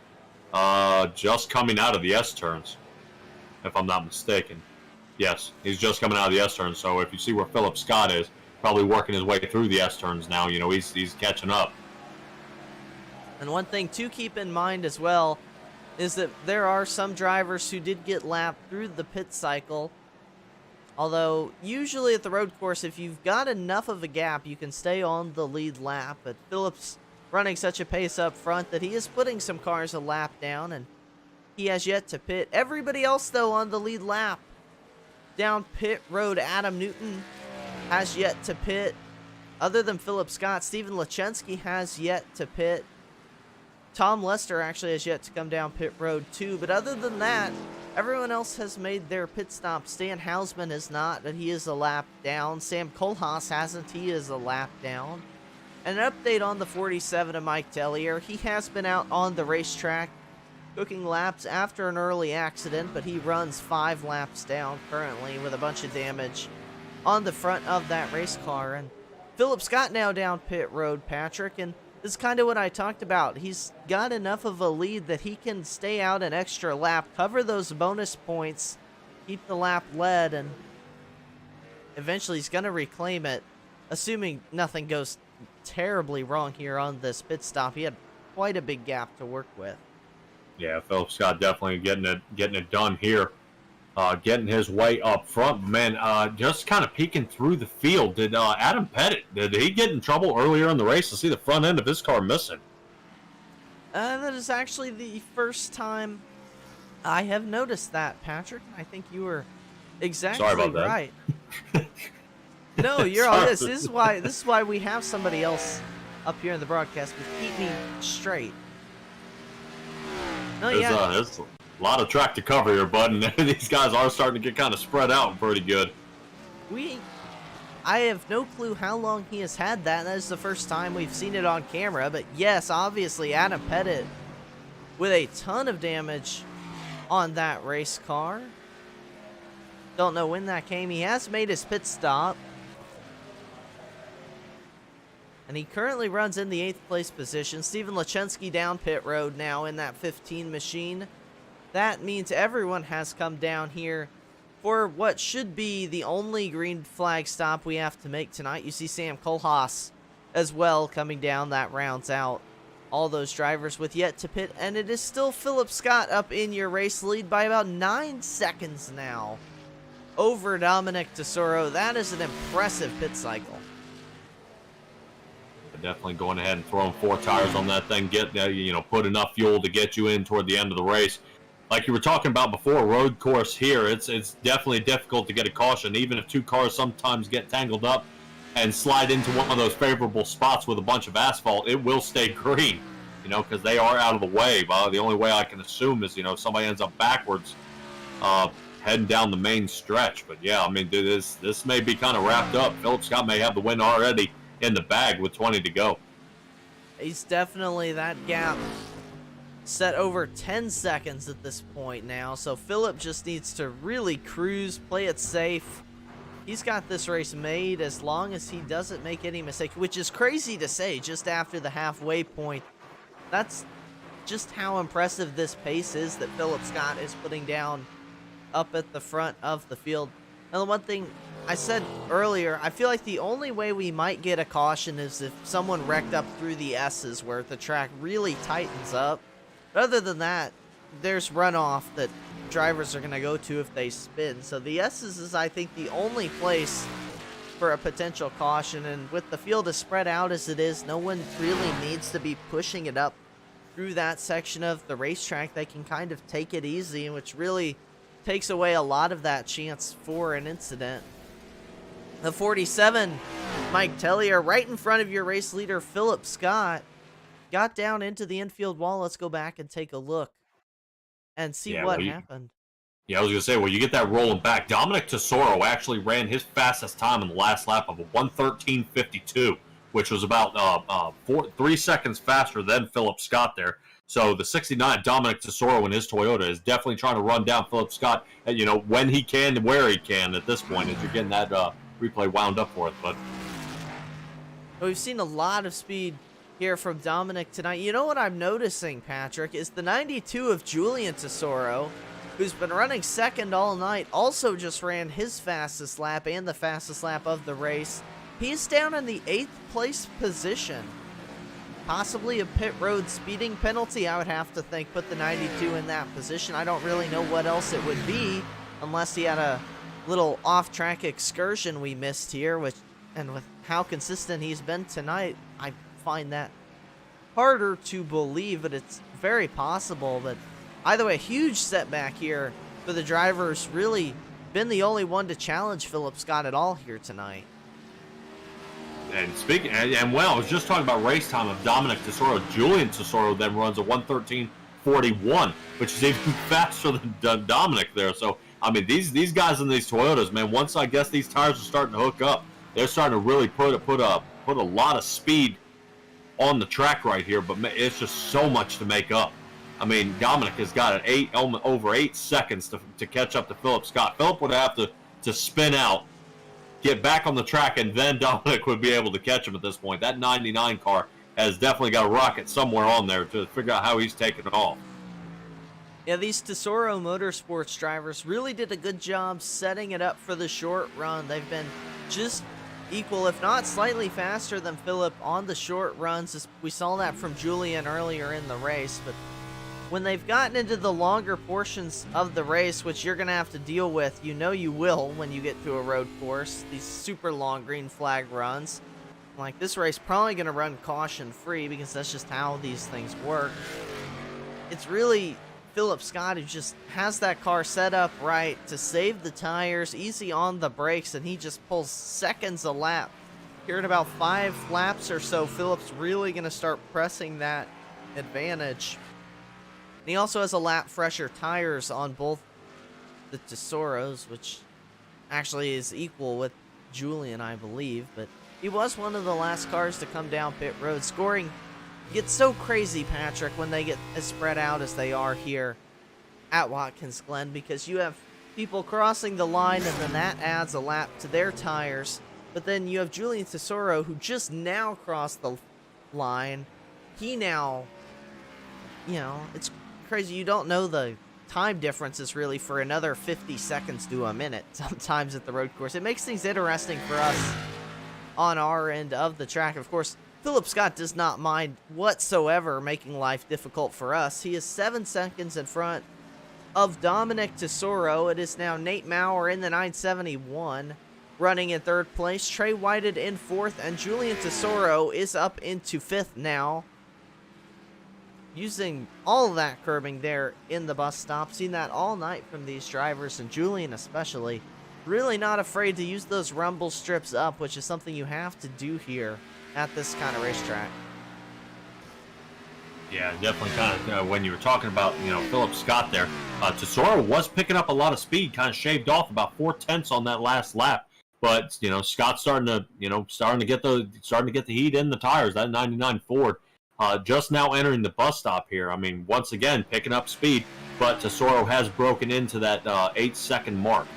just coming out of the S-turns, if I'm not mistaken. Yes, he's just coming out of the S-turns, so if you see where Phillip Scott is, probably working his way through the S-turns now, he's catching up. And one thing to keep in mind as well is that there are some drivers who did get lapped through the pit cycle. Although, usually at the road course, if you've got enough of a gap, you can stay on the lead lap. But Phillip's running such a pace up front that he is putting some cars a lap down, and he has yet to pit. Everybody else, though, on the lead lap down pit road, Adam Newton has yet to pit. other than Phillip Scott, Steven Lechensky has yet to pit. Tom Lester actually has yet to come down pit road too, but other than that, everyone else has made their pit stop. Stan Hausman has not, but he is a lap down. Sam Kohlhaas hasn't, he is a lap down. And an update on the 47 of Mike Tellier. He has been out on the racetrack cooking laps after an early accident, but he runs 5 laps down currently with a bunch of damage on the front of that race car. And Phillip Scott now down pit road, Patrick, and this is kind of what I talked about. He's got enough of a lead that he can stay out an extra lap, cover those bonus points, keep the lap led, and eventually he's going to reclaim it, assuming nothing goes terribly wrong here on this pit stop. He had quite a big gap to work with. Yeah, Phillip Scott definitely getting it done here. Getting his way up front. Man, just kind of peeking through the field. Did Adam Pettit, did he get in trouble earlier in the race to see the front end of his car missing? That is actually the first time I have noticed that, Patrick. I think you were exactly Sorry about that. right. No, you're all this. This is why we have somebody else up here in the broadcast to keep me straight. No, yeah. There's a lot of track to cover here, bud, and these guys are starting to get kind of spread out pretty good. I have no clue how long he has had that. That is the first time we've seen it on camera, but yes, obviously Adam Pettit with a ton of damage on that race car. Don't know when that came. He has made his pit stop. And he currently runs in the 8th place position. Steven Lechensky down pit road now in that 15 machine. That means everyone has come down here for what should be the only green flag stop we have to make tonight. You see Sam Kohlhaas as well coming down. That rounds out all those drivers with yet to pit. And it is still Phillip Scott up in your race lead by about 9 seconds now over Dominic Tesoro. That is an impressive pit cycle. Definitely going ahead and throwing 4 tires on that thing, put enough fuel to get you in toward the end of the race. Like you were talking about before, road course here, it's definitely difficult to get a caution, even if 2 cars sometimes get tangled up and slide into one of those favorable spots with a bunch of asphalt. It will stay green, because they are out of the way. But the only way I can assume is, somebody ends up backwards, heading down the main stretch. But yeah, I mean, this may be kind of wrapped up. Phillip Scott may have the win already in the bag with 20 to go. He's definitely that gap set over 10 seconds at this point now, so Phillip just needs to really cruise, play it safe. He's got this race made as long as he doesn't make any mistake, which is crazy to say just after the halfway point. That's just how impressive this pace is that Phillip Scott is putting down up at the front of the field. And the one thing I said earlier, I feel like the only way we might get a caution is if someone wrecked up through the S's where the track really tightens up. But other than that, there's runoff that drivers are going to go to if they spin. So the S's is, I think, the only place for a potential caution. And with the field as spread out as it is, no one really needs to be pushing it up through that section of the racetrack. They can kind of take it easy, which really takes away a lot of that chance for an incident. The 47, Mike Tellier, right in front of your race leader, Phillip Scott, got down into the infield wall. Let's go back and take a look and see what happened. Yeah, I was going to say, well, you get that rolling back. Dominic Tesoro actually ran his fastest time in the last lap of a 1:13.52, which was about 3 seconds faster than Phillip Scott there. So the 69 Dominic Tesoro in his Toyota is definitely trying to run down Phillip Scott, when he can and where he can at this point, as you're getting that replay wound up for it. But we've seen a lot of speed here from Dominic tonight. You know what I'm noticing, Patrick, is the 92 of Julian Tesoro, who's been running second all night, also just ran his fastest lap and the fastest lap of the race. He's down in the 8th place position. Possibly a pit road speeding penalty, I would have to think, put the 92 in that position. I don't really know what else it would be, unless he had a little off-track excursion we missed here, and with how consistent he's been tonight, I find that harder to believe, but it's very possible. But either way, huge setback here for the drivers. Really been the only one to challenge Phillip Scott at all here tonight. And speaking, and well, I was just talking about race time of Dominic Tesoro. Julian Tesoro then runs a 1:13.41, which is even faster than Dominic there. So, I mean, these guys in these Toyotas, man, once I guess these tires are starting to hook up, they're starting to really put a lot of speed on the track right here. But it's just so much to make up. I mean, Dominic has got over 8 seconds to catch up to Phillip Scott. Phillip would have to spin out, get back on the track, and then Dominic would be able to catch him at this point. That 99 car has definitely got a rocket somewhere on there to figure out how he's taking it off. Yeah, these Tesoro Motorsports drivers really did a good job setting it up for the short run. They've been just equal, if not slightly faster than Phillip on the short runs. We saw that from Julian earlier in the race, but when they've gotten into the longer portions of the race, which you're going to have to deal with, you know you will when you get to a road course, these super long green flag runs, like this race probably going to run caution free because that's just how these things work. It's really Phillip Scott who just has that car set up right to save the tires, easy on the brakes, and he just pulls seconds a lap. Here at about 5 laps or so, Phillip's really going to start pressing that advantage. And he also has a lap fresher tires on both the Tesoros, which actually is equal with Julian, I believe. But he was one of the last cars to come down pit road. Scoring gets so crazy, Patrick, when they get as spread out as they are here at Watkins Glen, because you have people crossing the line, and then that adds a lap to their tires. But then you have Julian Tesoro, who just now crossed the line. He now, it's crazy. You don't know the time differences really for another 50 seconds to a minute sometimes at the road course. It makes things interesting for us on our end of the track. Of course, Phillip Scott does not mind whatsoever making life difficult for us. He is 7 seconds in front of Dominic Tesoro. It is now Nate Maurer in the 971 running in 3rd place, Trey Whitehead in 4th, and Julian Tesoro is up into 5th now, using all of that curbing there in the bus stop. Seen that all night from these drivers, and Julian especially. Really not afraid to use those rumble strips up, which is something you have to do here at this kind of racetrack. Yeah, definitely kind of, when you were talking about, Phillip Scott there, Tesoro was picking up a lot of speed, kind of shaved off about 4/10 on that last lap. But, Scott's starting to get the heat in the tires, that 99 Ford. Just now entering the bus stop here. I mean, once again, picking up speed, but Tesoro has broken into that 8-second mark.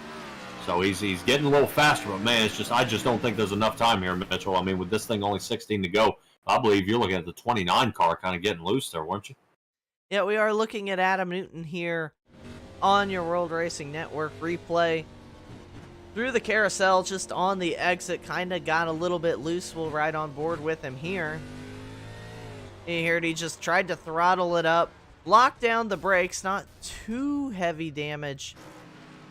So he's getting a little faster, but man, I just don't think there's enough time here, Mitchell. I mean, with this thing only 16 to go, I believe you're looking at the 29 car kind of getting loose there, weren't you? Yeah, we are looking at Adam Newton here on your World Racing Network replay. Through the carousel, just on the exit, kind of got a little bit loose. We'll ride on board with him here. You heard he just tried to throttle it up, lock down the brakes, not too heavy damage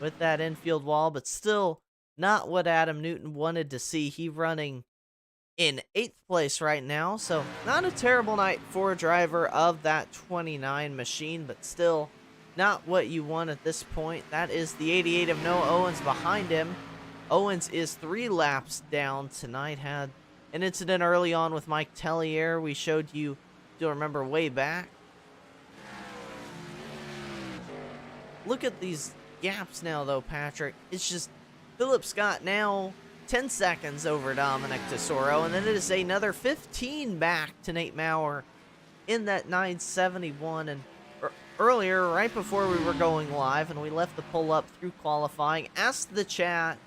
with that infield wall, but still not what Adam Newton wanted to see. He running in 8th place right now, so not a terrible night for a driver of that 29 machine, but still not what you want at this point. That is the 88 of Noah Owens behind him. Owens is 3 laps down tonight. Had an incident early on with Mike Tellier. We showed you, you'll remember, way back. Look at these gaps now, though, Patrick. It's just Phillip Scott now 10 seconds over Dominic Tesoro, and then it is another 15 back to Nate Maurer in that 971. And earlier, right before we were going live, and we left the pull up through qualifying, asked the chat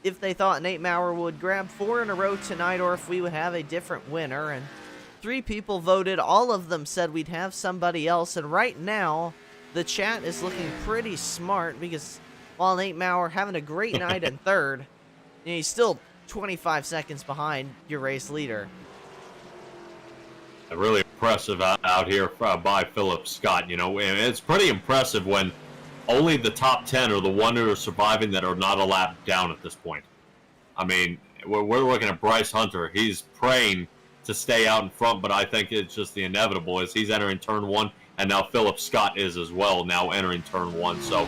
if they thought Nate Maurer would grab 4 in a row tonight, or if we would have a different winner. And 3 people voted. All of them said we'd have somebody else. And right now, the chat is looking pretty smart, because while Nate Maurer having a great night in 3rd, he's still 25 seconds behind your race leader. Really impressive out here by Phillip Scott. And it's pretty impressive when only the top 10 are the one who are surviving that are not a lap down at this point. I mean, we're looking at Bryce Hunter. He's praying to stay out in front, but I think it's just the inevitable as he's entering turn 1, and now Phillip Scott is as well, now entering turn 1. So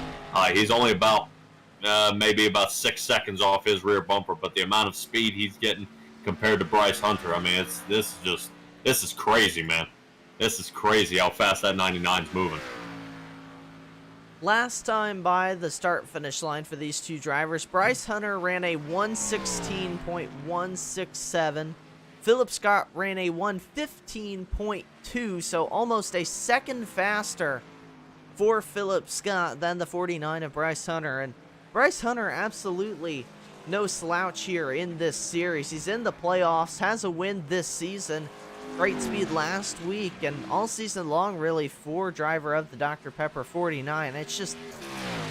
he's only about maybe about 6 seconds off his rear bumper, but the amount of speed he's getting compared to Bryce Hunter. I mean, this is crazy, man. This is crazy how fast that 99's moving. Last time by the start-finish line for these two drivers, Bryce Hunter ran a 1:16.167. Phillip Scott ran a 1:15.2, so almost a second faster for Phillip Scott than the 49 of Bryce Hunter. And Bryce Hunter absolutely no slouch here in this series. He's in the playoffs, has a win this season. Great speed last week and all season long, really, for driver of the Dr. Pepper 49. It's just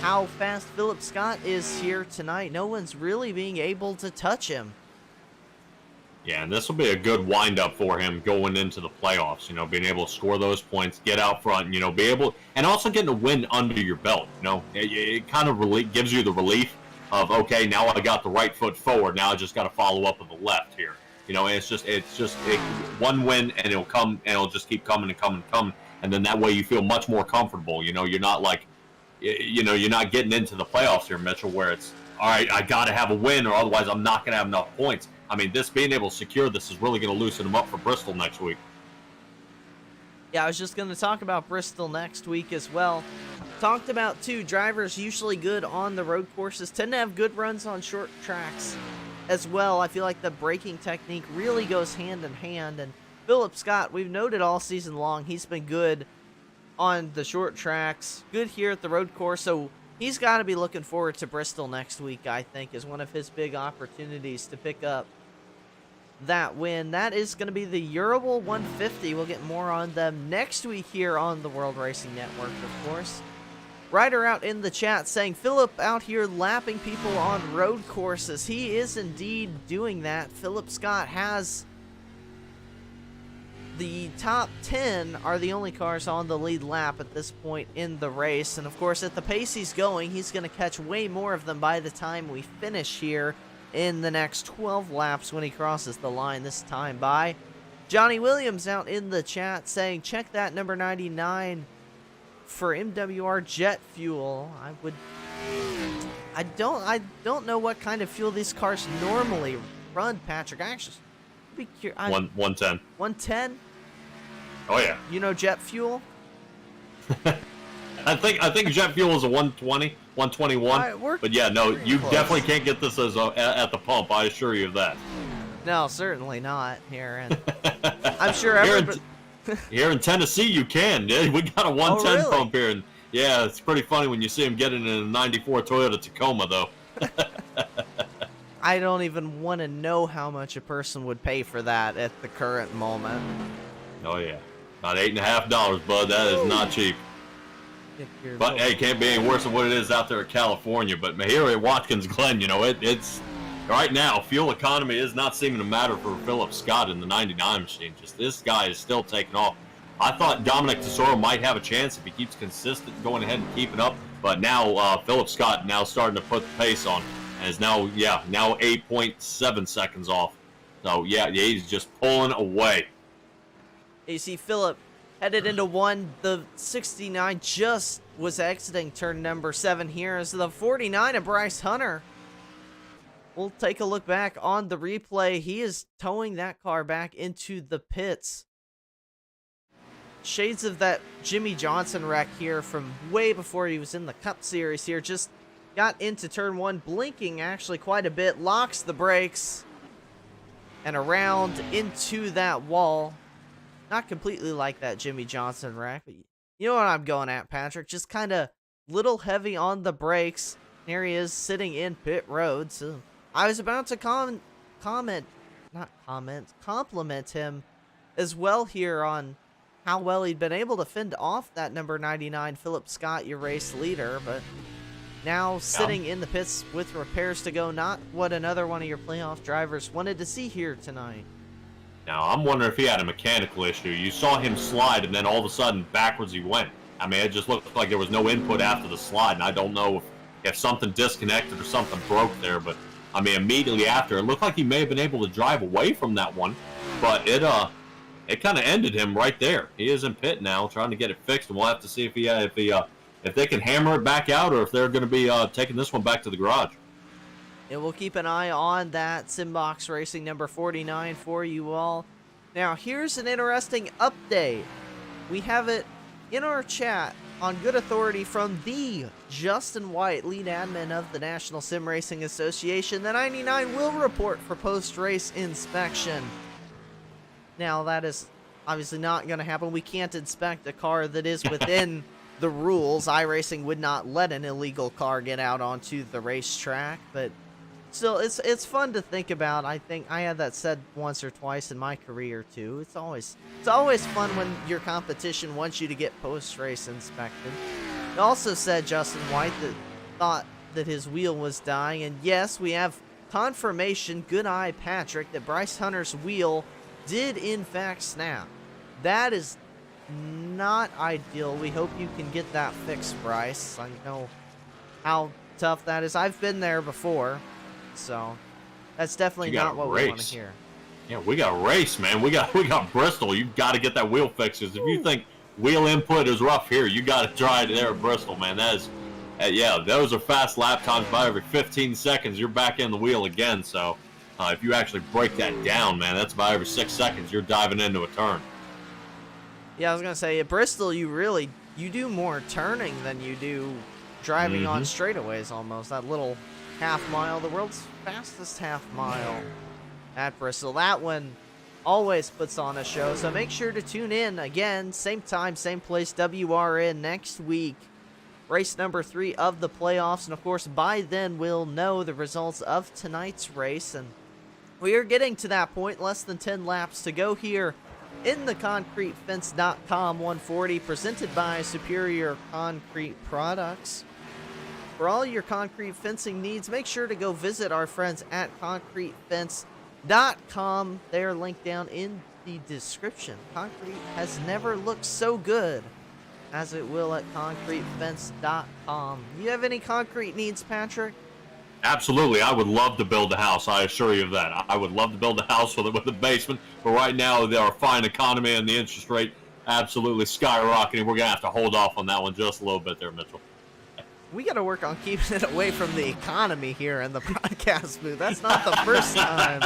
how fast Phillip Scott is here tonight. No one's really being able to touch him. Yeah, and this will be a good wind-up for him going into the playoffs, you know, being able to score those points, get out front, you know, be able, and also getting a win under your belt, you know. It kind of gives you the relief of, okay, now I got the right foot forward, now I just got to follow up with the left here. You know, and it's just one win, and it'll come, and it'll just keep coming and coming and coming, and then that way you feel much more comfortable. You know, you're not like, you know, you're not getting into the playoffs here, Mitchell, where it's, all right, I got to have a win, or otherwise I'm not going to have enough points. I mean, this being able to secure this is really going to loosen them up for Bristol next week. Yeah, I was just going to talk about Bristol next week as well. Talked about, too, drivers usually good on the road courses tend to have good runs on short tracks as well. I feel like the braking technique really goes hand in hand. And Phillip Scott, we've noted all season long, he's been good on the short tracks, good here at the road course. So he's got to be looking forward to Bristol next week, I think, is one of his big opportunities to pick up that win. That is going to be the Urable 150. We'll get more on them next week here on the World Racing Network, of course. Ryder out in the chat saying, Phillip out here lapping people on road courses. He is indeed doing that. Phillip Scott has the top 10 are the only cars on the lead lap at this point in the race. And of course, at the pace he's going, he's going to catch way more of them by the time we finish here in the next 12 laps when he crosses the line this time by. Johnny Williams out in the chat saying, check that number 99 for MWR jet fuel. I don't know what kind of fuel these cars normally run, Patrick. Actually, be curious. 110. 110? Oh yeah. You know jet fuel? I think jet fuel is a 120, 121. But yeah, no, you close. Definitely can't get this as at the pump. I assure you of that. No, certainly not here. And I'm sure everybody. Here in Tennessee, you can. We got a 110 really? pump here, and yeah, it's pretty funny when you see him getting in a '94 Toyota Tacoma, though. I don't even want to know how much a person would pay for that at the current moment. Oh yeah, about $8.50, bud. That is not cheap. But hey, can't be any worse than what it is out there in California. But here at Watkins Glen, you know, it's right now, fuel economy is not seeming to matter for Phillip Scott in the 99 machine. Just this guy is still taking off. I thought Dominic Tesoro might have a chance if he keeps consistent going ahead and keeping up. But now Phillip Scott now starting to put the pace on. And is now 8.7 seconds off. So, yeah, he's just pulling away. You see Phillip headed into one. The 69 just was exiting turn number 7 here as the 49 of Bryce Hunter. We'll take a look back on the replay. He is towing that car back into the pits. Shades of that Jimmy Johnson wreck here from way before he was in the Cup Series here. Just got into turn 1, blinking actually quite a bit. Locks the brakes and around into that wall. Not completely like that Jimmy Johnson wreck, but you know what I'm going at, Patrick. Just kind of little heavy on the brakes. Here he is sitting in pit road. So I was about to compliment him as well here on how well he'd been able to fend off that number 99 Phillip Scott, your race leader, but now sitting in the pits with repairs to go. Not what another one of your playoff drivers wanted to see here tonight. Now, I'm wondering if he had a mechanical issue. You saw him slide, and then all of a sudden, backwards he went. I mean, it just looked like there was no input after the slide, and I don't know if something disconnected or something broke there, but, I mean, immediately after, it looked like he may have been able to drive away from that one, but it kind of ended him right there. He is in pit now, trying to get it fixed, and we'll have to see if they can hammer it back out, or if they're going to be taking this one back to the garage. And we'll keep an eye on that Simbox Racing number 49 for you all. Now, here's an interesting update. We have it in our chat on good authority from the Justin White, lead admin of the National Sim Racing Association. The 99 will report for post-race inspection. Now, that is obviously not going to happen. We can't inspect a car that is within the rules. iRacing would not let an illegal car get out onto the racetrack, but still, it's fun to think about. I think I had that said once or twice in my career too. It's always fun when your competition wants you to get post-race inspected. It also said Justin White that thought that his wheel was dying, and yes, we have confirmation, good eye Patrick, that Bryce Hunter's wheel did in fact snap. That is not ideal. We hope you can get that fixed, Bryce. I know how tough that is. I've been there before. So that's definitely not what we want to hear. Yeah, we got a race, man. We got Bristol. You've got to get that wheel fixed. If you think wheel input is rough here, you got to try it there at Bristol, man. That is, yeah, those are fast lap times. By every 15 seconds, you're back in the wheel again. So if you actually break that down, man, that's about every 6 seconds you're diving into a turn. Yeah, I was gonna say at Bristol, you do more turning than you do driving on straightaways. Almost that little half mile, the world's fastest half mile at Bristol. That one always puts on a show, so make sure to tune in again, same time, same place, WRN next week. Race number 3 of the playoffs, and of course by then we'll know the results of tonight's race, and we are getting to that point, less than 10 laps to go here in the ConcreteFence.com 140, presented by Superior Concrete Products. For all your concrete fencing needs, make sure to go visit our friends at ConcreteFence.com. They are linked down in the description. Concrete has never looked so good as it will at ConcreteFence.com. You have any concrete needs, Patrick? Absolutely. I would love to build a house. I assure you of that. I would love to build a house with a basement, but right now there are fine economy and the interest rate absolutely skyrocketing. We're going to have to hold off on that one just a little bit there, Mitchell. We got to work on keeping it away from the economy here in the broadcast booth. That's not the first time.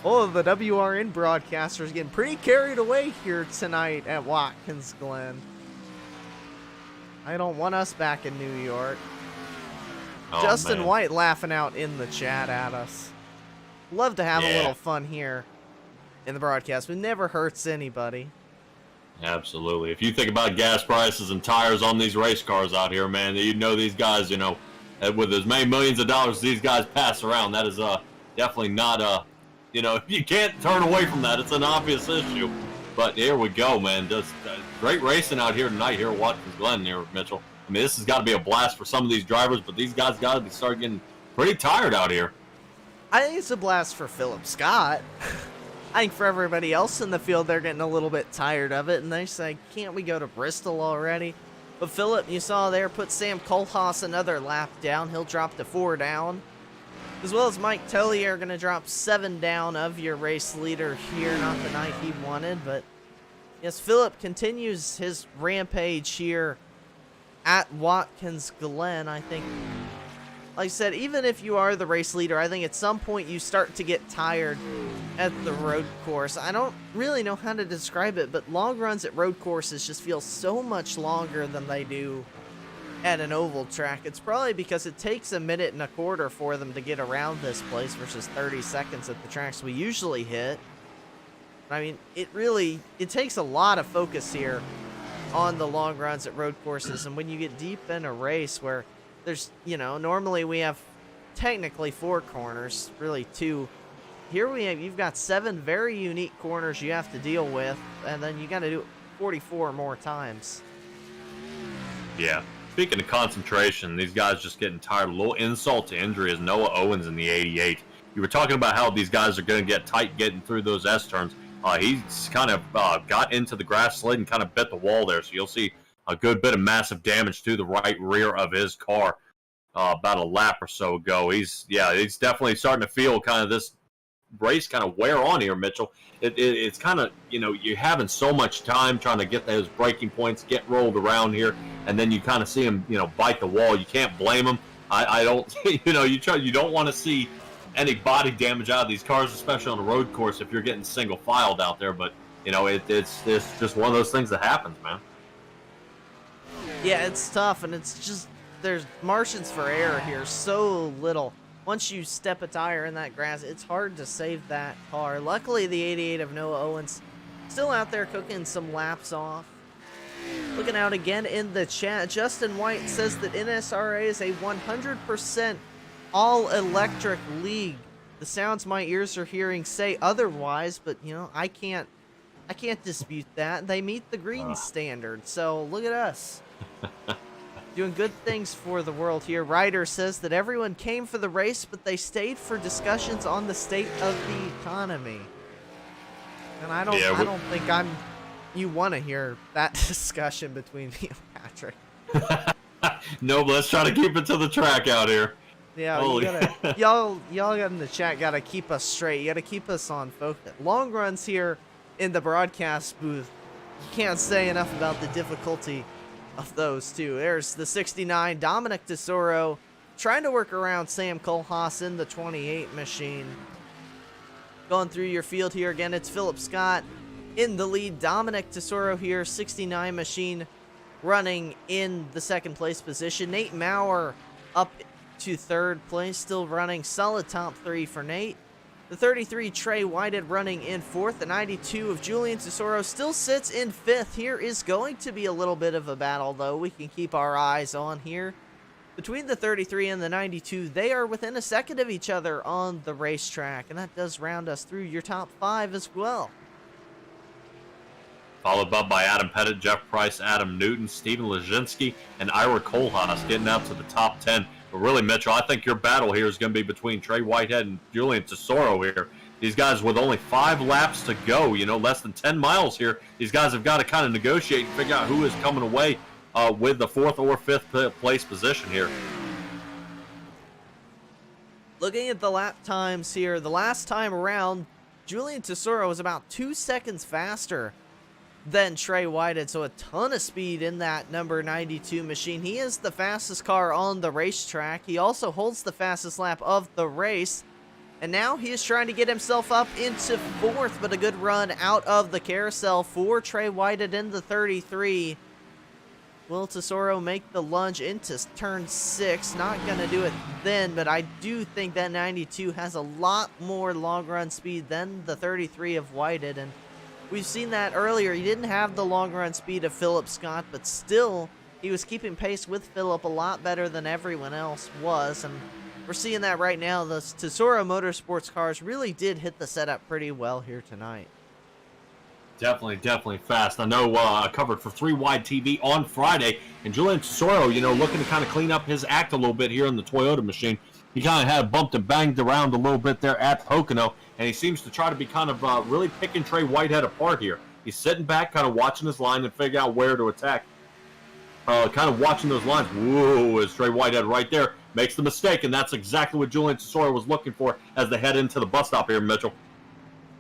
All of the WRN broadcasters getting pretty carried away here tonight at Watkins Glen. I don't want us back in New York. Oh, Justin man. White laughing out in the chat at us. Love to have a little fun here in the broadcast. It never hurts anybody. Absolutely. If you think about gas prices and tires on these race cars out here, man, you know these guys, with as many millions of dollars as these guys pass around, that is definitely not you can't turn away from that. It's an obvious issue. But here we go, man. Just great racing out here tonight here at Watkins Glen here, Mitchell. I mean, this has got to be a blast for some of these drivers, but these guys got to start getting pretty tired out here. I think it's a blast for Phillip Scott. I think for everybody else in the field, they're getting a little bit tired of it, and they say, can't we go to Bristol already? But Phillip, you saw there, put Sam Kohlhaas another lap down. He'll drop to 4 down. As well as Mike Tully are going to drop 7 down of your race leader here. Not the night he wanted, but yes, Phillip continues his rampage here at Watkins Glen. I think, like I said, even if you are the race leader, I think at some point you start to get tired at the road course. I don't really know how to describe it, but long runs at road courses just feel so much longer than they do at an oval track. It's probably because it takes 1.25 minutes for them to get around this place versus 30 seconds at the tracks we usually hit. I mean, it takes a lot of focus here on the long runs at road courses, and when you get deep in a race where there's, normally we have technically 4 corners, really 2. Here you've got 7 very unique corners you have to deal with, and then you got to do it 44 more times. Yeah. Speaking of concentration, these guys just getting tired. A little insult to injury is Noah Owens in the 88. You were talking about how these guys are going to get tight getting through those S-turns. He's kind of got into the grass slid and kind of bit the wall there, so you'll see a good bit of massive damage to the right rear of his car about a lap or so ago. He's definitely starting to feel kind of this race kind of wear on here, Mitchell. It's kind of, you're having so much time trying to get those braking points, get rolled around here, and then you kind of see him, bite the wall. You can't blame him. I don't, you don't want to see any body damage out of these cars, especially on a road course if you're getting single filed out there. But it's just one of those things that happens, man. Yeah, it's tough, and it's just, there's margins for error here, so little. Once you step a tire in that grass, it's hard to save that car. Luckily, the 88 of Noah Owens still out there cooking some laps off. Looking out again in the chat, Justin White says that NSRA is a 100% all-electric league. The sounds my ears are hearing say otherwise, but I can't dispute that. They meet the green standard, so look at us. Doing good things for the world here. Ryder says that everyone came for the race, but they stayed for discussions on the state of the economy. And I don't think you want to hear that discussion between me and Patrick. No, let's try to keep it to the track out here. Yeah, y'all in the chat gotta keep us straight. You gotta keep us on focus. Long runs here in the broadcast booth. You can't say enough about the difficulty of those two. There's the 69, Dominic Tesoro, trying to work around Sam Kohlhaas in the 28 machine. Going through your field here again, it's Phillip Scott in the lead. Dominic Tesoro here, 69 machine, running in the second place position. Nate Maurer up to third place, still running. Solid top three for Nate. The 33, Trey Whitehead, running in fourth. The 92 of Julian Tesoro still sits in fifth. Here is going to be a little bit of a battle, though. We can keep our eyes on here. Between the 33 and the 92, they are within a second of each other on the racetrack, and that does round us through your top five as well. Followed up by Adam Pettit, Jeff Price, Adam Newton, Steven Lezinski, and Ira Kohlhaas getting out to the top 10. But really, Mitchell, I think your battle here is going to be between Trey Whitehead and Julian Tesoro here. These guys with only 5 laps to go, less than 10 miles here. These guys have got to kind of negotiate and figure out who is coming away with the 4th or 5th place position here. Looking at the lap times here, the last time around, Julian Tesoro was about 2 seconds faster than Trey Whitehead, so a ton of speed in that number 92 machine. He is the fastest car on the racetrack. He also holds the fastest lap of the race, and now he is trying to get himself up into 4th, but a good run out of the carousel for Trey Whitehead in the 33. Will Tesoro make the lunge into turn 6? Not going to do it then, but I do think that 92 has a lot more long run speed than the 33 of Whitehead, and we've seen that earlier. He didn't have the long run speed of Phillip Scott, but still, he was keeping pace with Phillip a lot better than everyone else was. And we're seeing that right now. The Tesoro Motorsports cars really did hit the setup pretty well here tonight. Definitely fast. I know I covered for 3 Wide TV on Friday, and Julian Tesoro, looking to kind of clean up his act a little bit here in the Toyota machine. He kind of had bumped and banged around a little bit there at Pocono, and he seems to try to be kind of really picking Trey Whitehead apart here. He's sitting back, kind of watching his line and figure out where to attack. Kind of watching those lines. Whoa, is Trey Whitehead right there. Makes the mistake, and that's exactly what Julian Tesoro was looking for as they head into the bus stop here, Mitchell.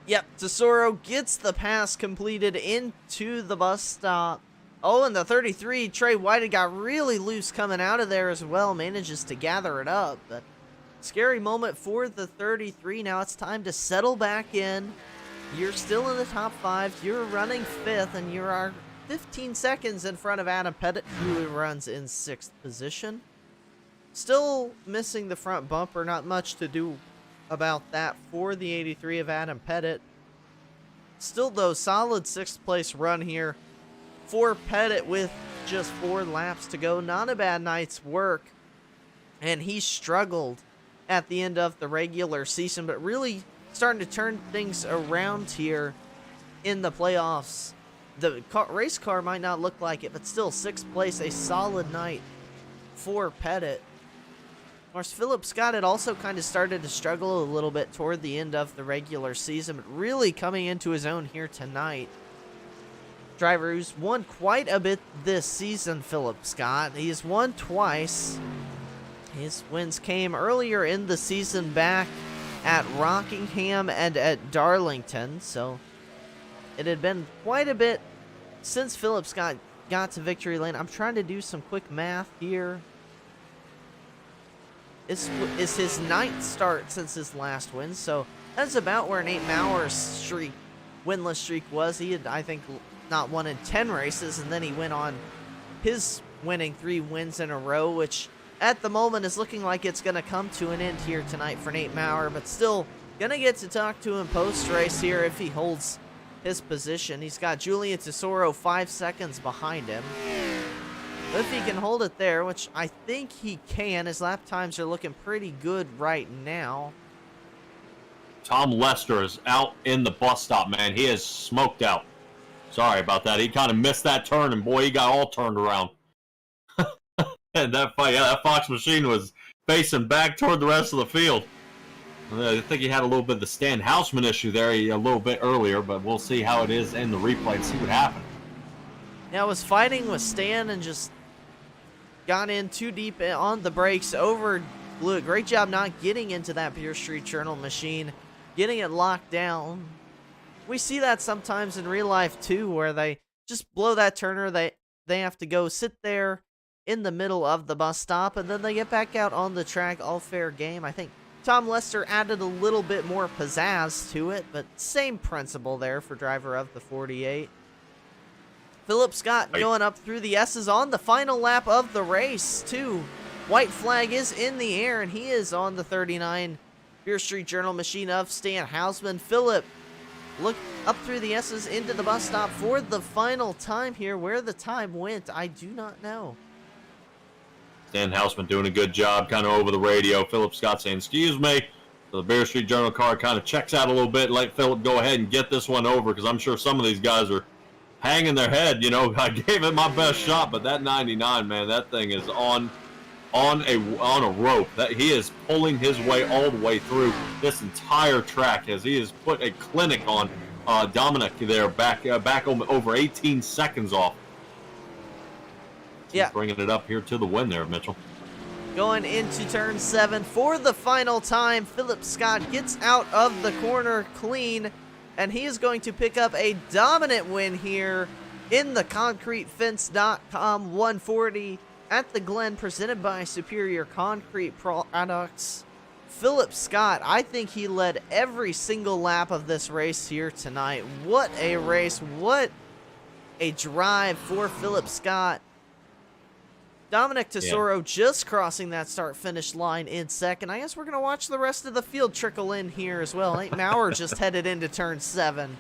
Yep, Tesoro gets the pass completed into the bus stop. Oh, and the 33, Trey Whitehead got really loose coming out of there as well. Manages to gather it up, but scary moment for the 33. Now it's time to settle back in. You're still in the top 5. You're running 5th, and you are 15 seconds in front of Adam Pettit, who runs in 6th position. Still missing the front bumper. Not much to do about that for the 83 of Adam Pettit. Still, though, solid 6th place run here for Pettit with just 4 laps to go. Not a bad night's work, and he struggled at the end of the regular season, but really starting to turn things around here in the playoffs. The race car might not look like it, but still 6th place, a solid night for Pettit. Of course, Phillip Scott had also kind of started to struggle a little bit toward the end of the regular season, but really coming into his own here tonight. Driver who's won quite a bit this season, Phillip Scott. He has won twice. His wins came earlier in the season back at Rockingham and at Darlington, so it had been quite a bit since Phillip Scott got to victory lane. I'm trying to do some quick math here. is his 9th start since his last win, so that's about where Nate Mauer's winless streak was. He had, I think, not won in 10 races, and then he went on his winning 3 wins in a row, which at the moment is looking like it's going to come to an end here tonight for Nate Mauer, but still going to get to talk to him post-race here if he holds his position. He's got Julian Tesoro 5 seconds behind him. If he can hold it there, which I think he can, his lap times are looking pretty good right now. Tom Lester is out in the bus stop, man. He is smoked out. Sorry about that. He kind of missed that turn, and boy, he got all turned around. And that Fox machine was facing back toward the rest of the field. I think he had a little bit of the Stan Houseman issue there a little bit earlier, but we'll see how it is in the replay and see what happened. Yeah, I was fighting with Stan and just got in too deep on the brakes, blew it. Great job not getting into that Pure Street Journal machine, getting it locked down. We see that sometimes in real life too, where they just blow that turner. They have to go sit there in the middle of the bus stop, and then they get back out on the track, all fair game. I think Tom Lester added a little bit more pizzazz to it, but same principle there for driver of the 48. Phillip Scott going up through the S's on the final lap of the race, too. White flag is in the air, and he is on the 39 Beer Street Journal machine of Stan Houseman. Phillip look up through the S's into the bus stop for the final time here. Where the time went, I do not know. Stan Houseman doing a good job kind of over the radio. Phillip Scott saying, excuse me. So the Beer Street Journal car kind of checks out a little bit. Let Phillip go ahead and get this one over, because I'm sure some of these guys are hanging their head. You know, I gave it my best shot, but that 99, man, that thing is on a rope. That he is pulling his way all the way through this entire track as he has put a clinic on Dominic there, back over 18 seconds off. Yeah, bringing it up here to the win there, Mitchell. Going into turn 7 for the final time. Phillip Scott gets out of the corner clean, and he is going to pick up a dominant win here in the ConcreteFence.com 140 at the Glen, presented by Superior Concrete Products. Phillip Scott, I think he led every single lap of this race here tonight. What a race. What a drive for Phillip Scott. Dominic Tesoro just crossing that start-finish line in second. I guess we're going to watch the rest of the field trickle in here as well. Nate Mauer just headed into turn 7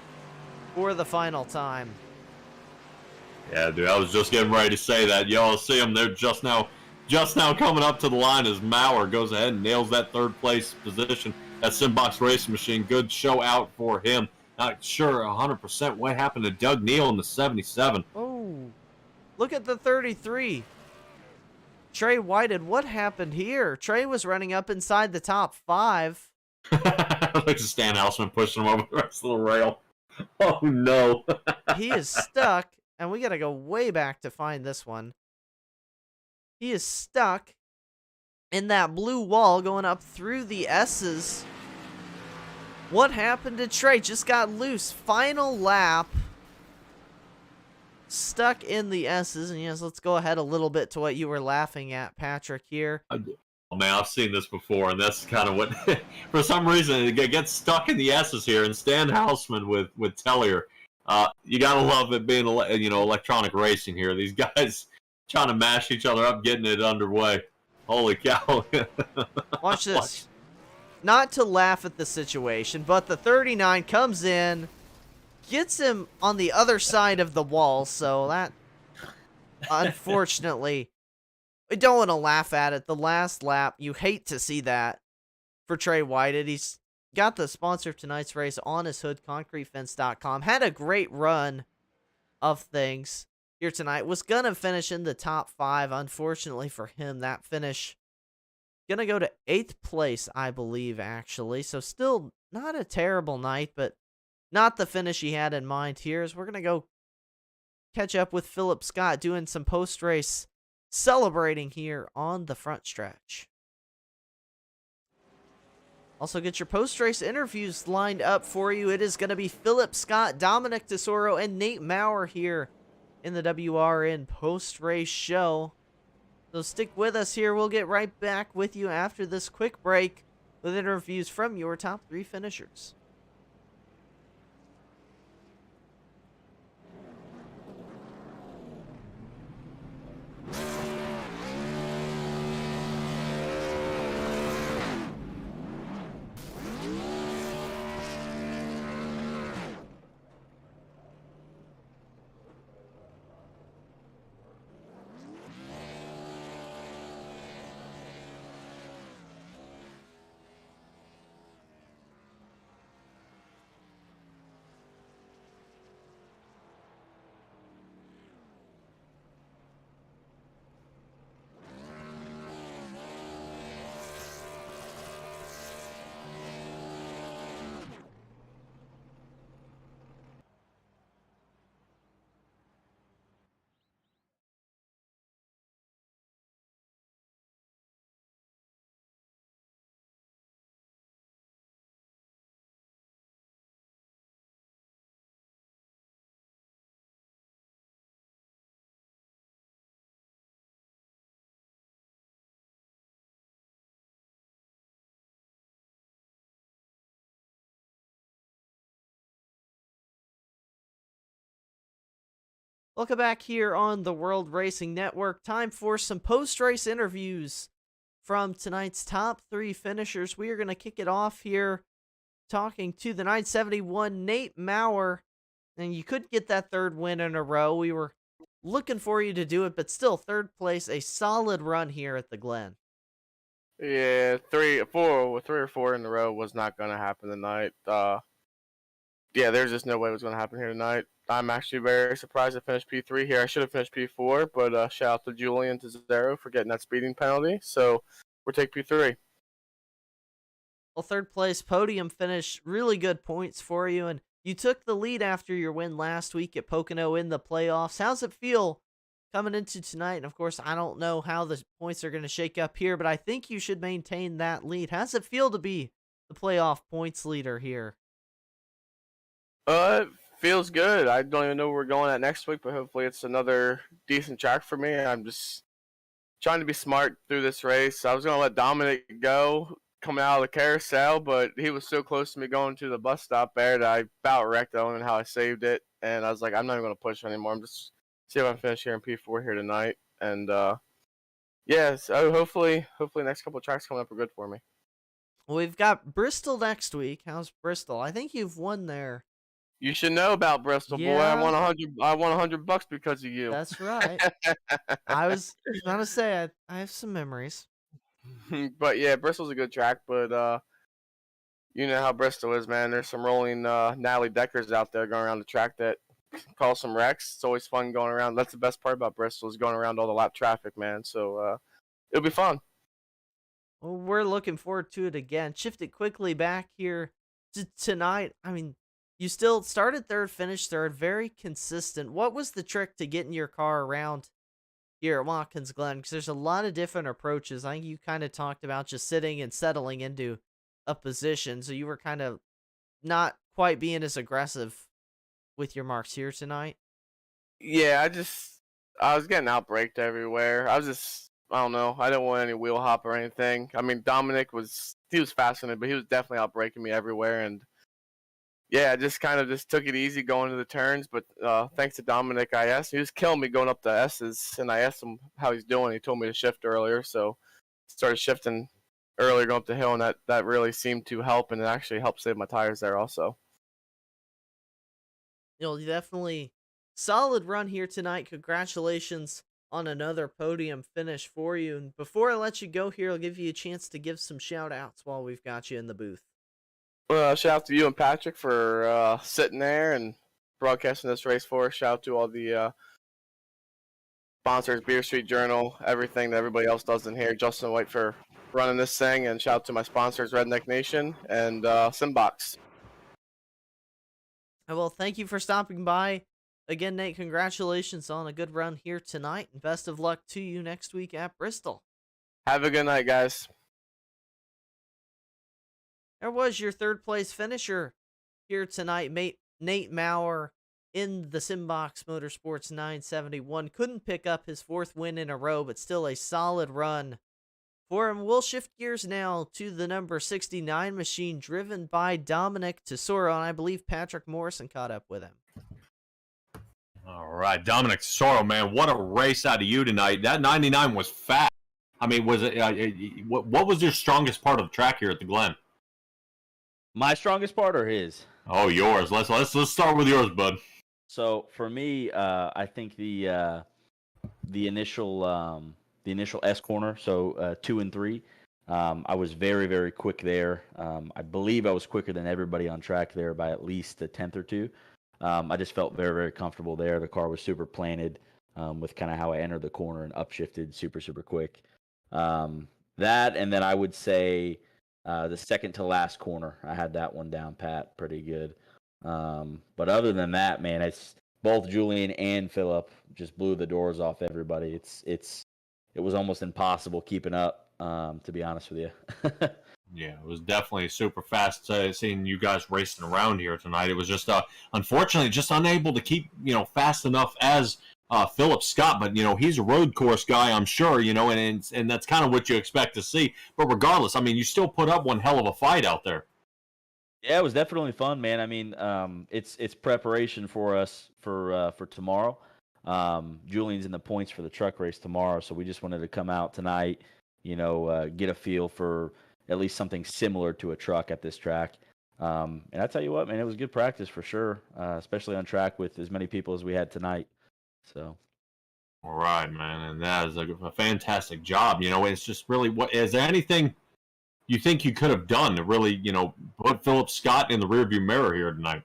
for the final time. Yeah, dude, I was just getting ready to say that. Y'all see them. They're just now coming up to the line as Mauer goes ahead and nails that third-place position. That Simbox Racing Machine, good show out for him. Not sure 100% what happened to Doug Neal in the 77. Oh, look at the 33. Trey Whitehead, what happened here? Trey was running up inside the top 5. Look at Stan Houseman pushing him over the rest of the rail. Oh, no. He is stuck, and we got to go way back to find this one. He is stuck in that blue wall going up through the S's. What happened to Trey? Just got loose. Final lap. Stuck in the S's, and yes, let's go ahead a little bit to what you were laughing at, Patrick, here. Oh, man, I've seen this before, and that's kind of what, for some reason, it gets stuck in the S's here, and Stan Houseman with Tellier. You gotta love it being, electronic racing here. These guys trying to mash each other up, getting it underway. Holy cow. Watch this. Not to laugh at the situation, but the 39 comes in, gets him on the other side of the wall, so that, unfortunately, we don't want to laugh at it. The last lap, you hate to see that for Trey Whitehead. He's got the sponsor of tonight's race on his hood, ConcreteFence.com. Had a great run of things here tonight. Was going to finish in the top 5. Unfortunately for him, that finish going to go to 8th place, I believe, actually. So still not a terrible night, but not the finish he had in mind here. As we're going to go catch up with Phillip Scott doing some post-race celebrating here on the front stretch. Also get your post-race interviews lined up for you. It is going to be Phillip Scott, Dominic Tesoro, and Nate Mauer here in the WRN post-race show. So stick with us here. We'll get right back with you after this quick break with interviews from your top 3 finishers. Welcome back here on the World Racing Network. Time for some post-race interviews from tonight's top 3 finishers. We are going to kick it off here talking to the 971 Nate Maurer. And you could get that 3rd win in a row. We were looking for you to do it, but still 3rd place, a solid run here at the Glen. Yeah, three or four in a row was not going to happen tonight. Yeah, there's just no way it was going to happen here tonight. I'm actually very surprised I finished P3 here. I should have finished P4, but shout out to Julian to Zero for getting that speeding penalty. So we'll take P3. Well, 3rd place podium finish, really good points for you, and you took the lead after your win last week at Pocono in the playoffs. How's it feel coming into tonight? And of course, I don't know how the points are going to shake up here, but I think you should maintain that lead. How's it feel to be the playoff points leader here? It feels good. I don't even know where we're going at next week, but hopefully it's another decent track for me. I'm just trying to be smart through this race. I was going to let Dominic go coming out of the carousel, but he was so close to me going to the bus stop there that I about wrecked. I don't know how I saved it, and I was like, I'm not even going to push anymore. I'm just see if I can finish here in P4 here tonight, and yeah. So hopefully next couple of tracks coming up are good for me. Well, we've got Bristol next week. How's Bristol? I think you've won there. You should know about Bristol, boy. Yeah. I won $100 because of you. That's right. I was gonna say I have some memories. But yeah, Bristol's a good track, but you know how Bristol is, man. There's some rolling Natalie Deckers out there going around the track that cause some wrecks. It's always fun going around. That's the best part about Bristol is going around all the lap traffic, man. So it'll be fun. Well, we're looking forward to it again. Shift it quickly back here to tonight. I mean, you still started 3rd, finished 3rd, very consistent. What was the trick to getting your car around here at Watkins Glen? Because there's a lot of different approaches. I think you kind of talked about just sitting and settling into a position, so you were kind of not quite being as aggressive with your marks here tonight. Yeah, I was getting outbraked everywhere. I don't know. I didn't want any wheel hop or anything. I mean, Dominic was fascinated, but he was definitely outbraking me everywhere. And yeah, I just kind of just took it easy going to the turns. But thanks to Dominic, he was killing me going up the S's. And I asked him how he's doing. He told me to shift earlier, so started shifting earlier going up the hill, and that really seemed to help, and it actually helped save my tires there also. You definitely solid run here tonight. Congratulations on another podium finish for you. And before I let you go here, I'll give you a chance to give some shout outs while we've got you in the booth. Shout out to you and Patrick for sitting there and broadcasting this race for us. Shout out to all the sponsors, Beer Street Journal, everything that everybody else does in here. Justin White for running this thing, and shout out to my sponsors, Redneck Nation and Simbox. Well, thank you for stopping by. Again, Nate, congratulations on a good run here tonight, and best of luck to you next week at Bristol. Have a good night, guys. There was your 3rd place finisher here tonight, Nate Maurer. in the Simbox Motorsports 971. Couldn't pick up his 4th win in a row, but still a solid run for him. We'll shift gears now to the number 69 machine driven by Dominic Tesoro, and I believe Patrick Morrison caught up with him. All right, Dominic Tesoro, man, what a race out of you tonight. That 99 was fast. I mean, was it? What was your strongest part of the track here at the Glen? My strongest part or his? Oh, yours. Let's start with yours, bud. So for me, I think the initial S corner, so 2 and 3, I was very, very quick there. I believe I was quicker than everybody on track there by at least a tenth or two. I just felt very, very comfortable there. The car was super planted with kind of how I entered the corner and upshifted super, super quick. That, and then I would say the second to last corner, I had that one down pat pretty good. But other than that, man, it's both Julian and Phillip just blew the doors off everybody. It was almost impossible keeping up, to be honest with you. Yeah, it was definitely super fast seeing you guys racing around here tonight. It was just, unfortunately, just unable to keep, fast enough as Phillip Scott. But, he's a road course guy, I'm sure, and that's kind of what you expect to see. But regardless, I mean, you still put up one hell of a fight out there. Yeah, it was definitely fun, man. I mean, it's preparation for us for tomorrow. Julian's in the points for the truck race tomorrow, so we just wanted to come out tonight, get a feel for at least something similar to a truck at this track. And I tell you what, man, it was good practice for sure, especially on track with as many people as we had tonight. So. All right, man, and that is a fantastic job. It's just really, what is there anything you think you could have done to really, put Phillip Scott in the rearview mirror here tonight?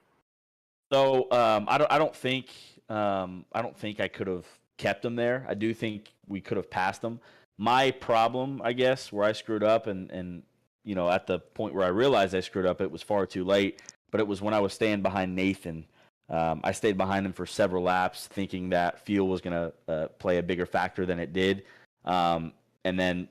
So I don't think I could have kept him there. I do think we could have passed him. My problem, I guess, where I screwed up, and at the point where I realized I screwed up, it was far too late. But it was when I was staying behind Nathan. I stayed behind him for several laps, thinking that fuel was going to play a bigger factor than it did. And then,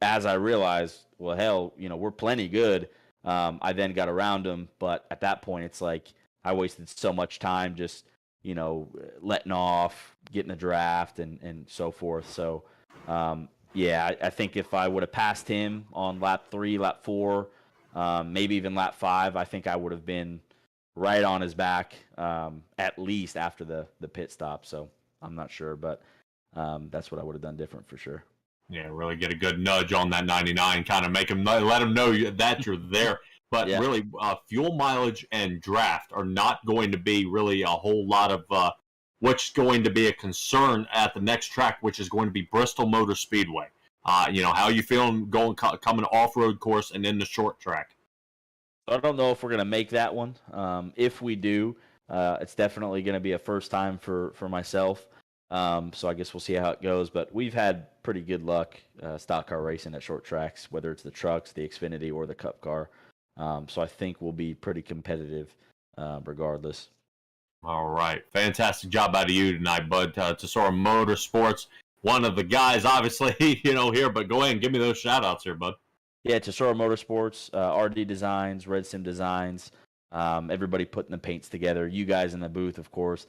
as I realized, well, hell, we're plenty good. I then got around him, but at that point, it's like I wasted so much time just, letting off, getting a draft, and so forth. So, I think if I would have passed him on lap 3, lap 4, maybe even lap 5, I think I would have been right on his back, at least after the pit stop. So I'm not sure, but that's what I would have done different for sure. Yeah, really get a good nudge on that 99, kind of make him let him know that you're there. But really, fuel mileage and draft are not going to be really a whole lot of what's going to be a concern at the next track, which is going to be Bristol Motor Speedway. How you feeling coming off-road course and in the short track? I don't know if we're going to make that one. If we do, it's definitely going to be a first time for myself. So I guess we'll see how it goes. But we've had pretty good luck stock car racing at short tracks, whether it's the trucks, the Xfinity, or the Cup car. So I think we'll be pretty competitive regardless. All right. Fantastic job out of you tonight, bud. Tesoro Motorsports, one of the guys, obviously, here. But go ahead and give me those shout-outs here, bud. Yeah, Tesoro Motorsports, RD Designs, Red Sim Designs, everybody putting the paints together. You guys in the booth, of course.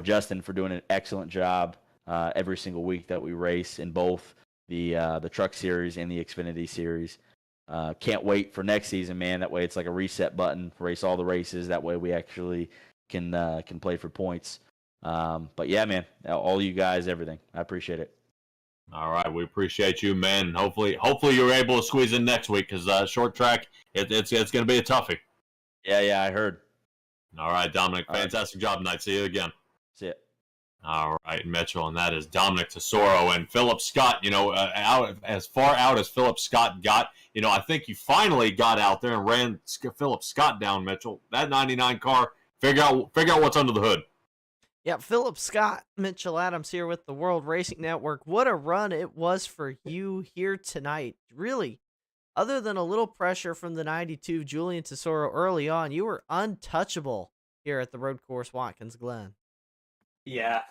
Justin for doing an excellent job every single week that we race in both the Truck Series and the Xfinity Series. Can't wait for next season, man. That way it's like a reset button, race all the races. That way we actually can play for points. But yeah, man, all you guys, everything. I appreciate it. All right, we appreciate you, man. And hopefully you're able to squeeze in next week because short track, it's going to be a toughie. Yeah, I heard. All right, Dominic, fantastic job tonight. See you again. See ya. All right, Mitchell, and that is Dominic Tesoro and Phillip Scott. Out as far out as Phillip Scott got, I think you finally got out there and ran Phillip Scott down, Mitchell. That 99 car, figure out what's under the hood. Yeah, Phillip Scott, Mitchell Adams here with the World Racing Network. What a run it was for you here tonight. Really, other than a little pressure from the 92 Julian Tesoro early on, you were untouchable here at the Road Course Watkins Glen. Yeah,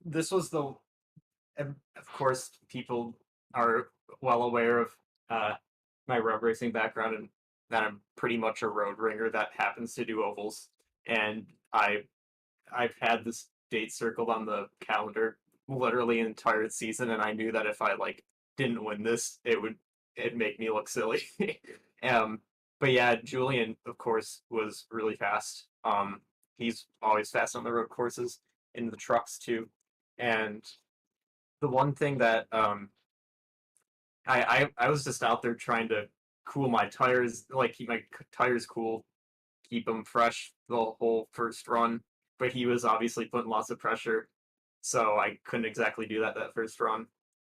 this was of course, people are well aware of my road racing background and that I'm pretty much a road ringer that happens to do ovals. And I I've had this date circled on the calendar literally an entire season, and I knew that if I like didn't win this, it'd make me look silly. um, but yeah, Julian, of course, was really fast. He's always fast on the road courses, in the trucks too. And the one thing that I was just out there trying to cool my tires, like keep my tires cool, keep them fresh the whole first run. But he was obviously putting lots of pressure, so I couldn't exactly do that first run.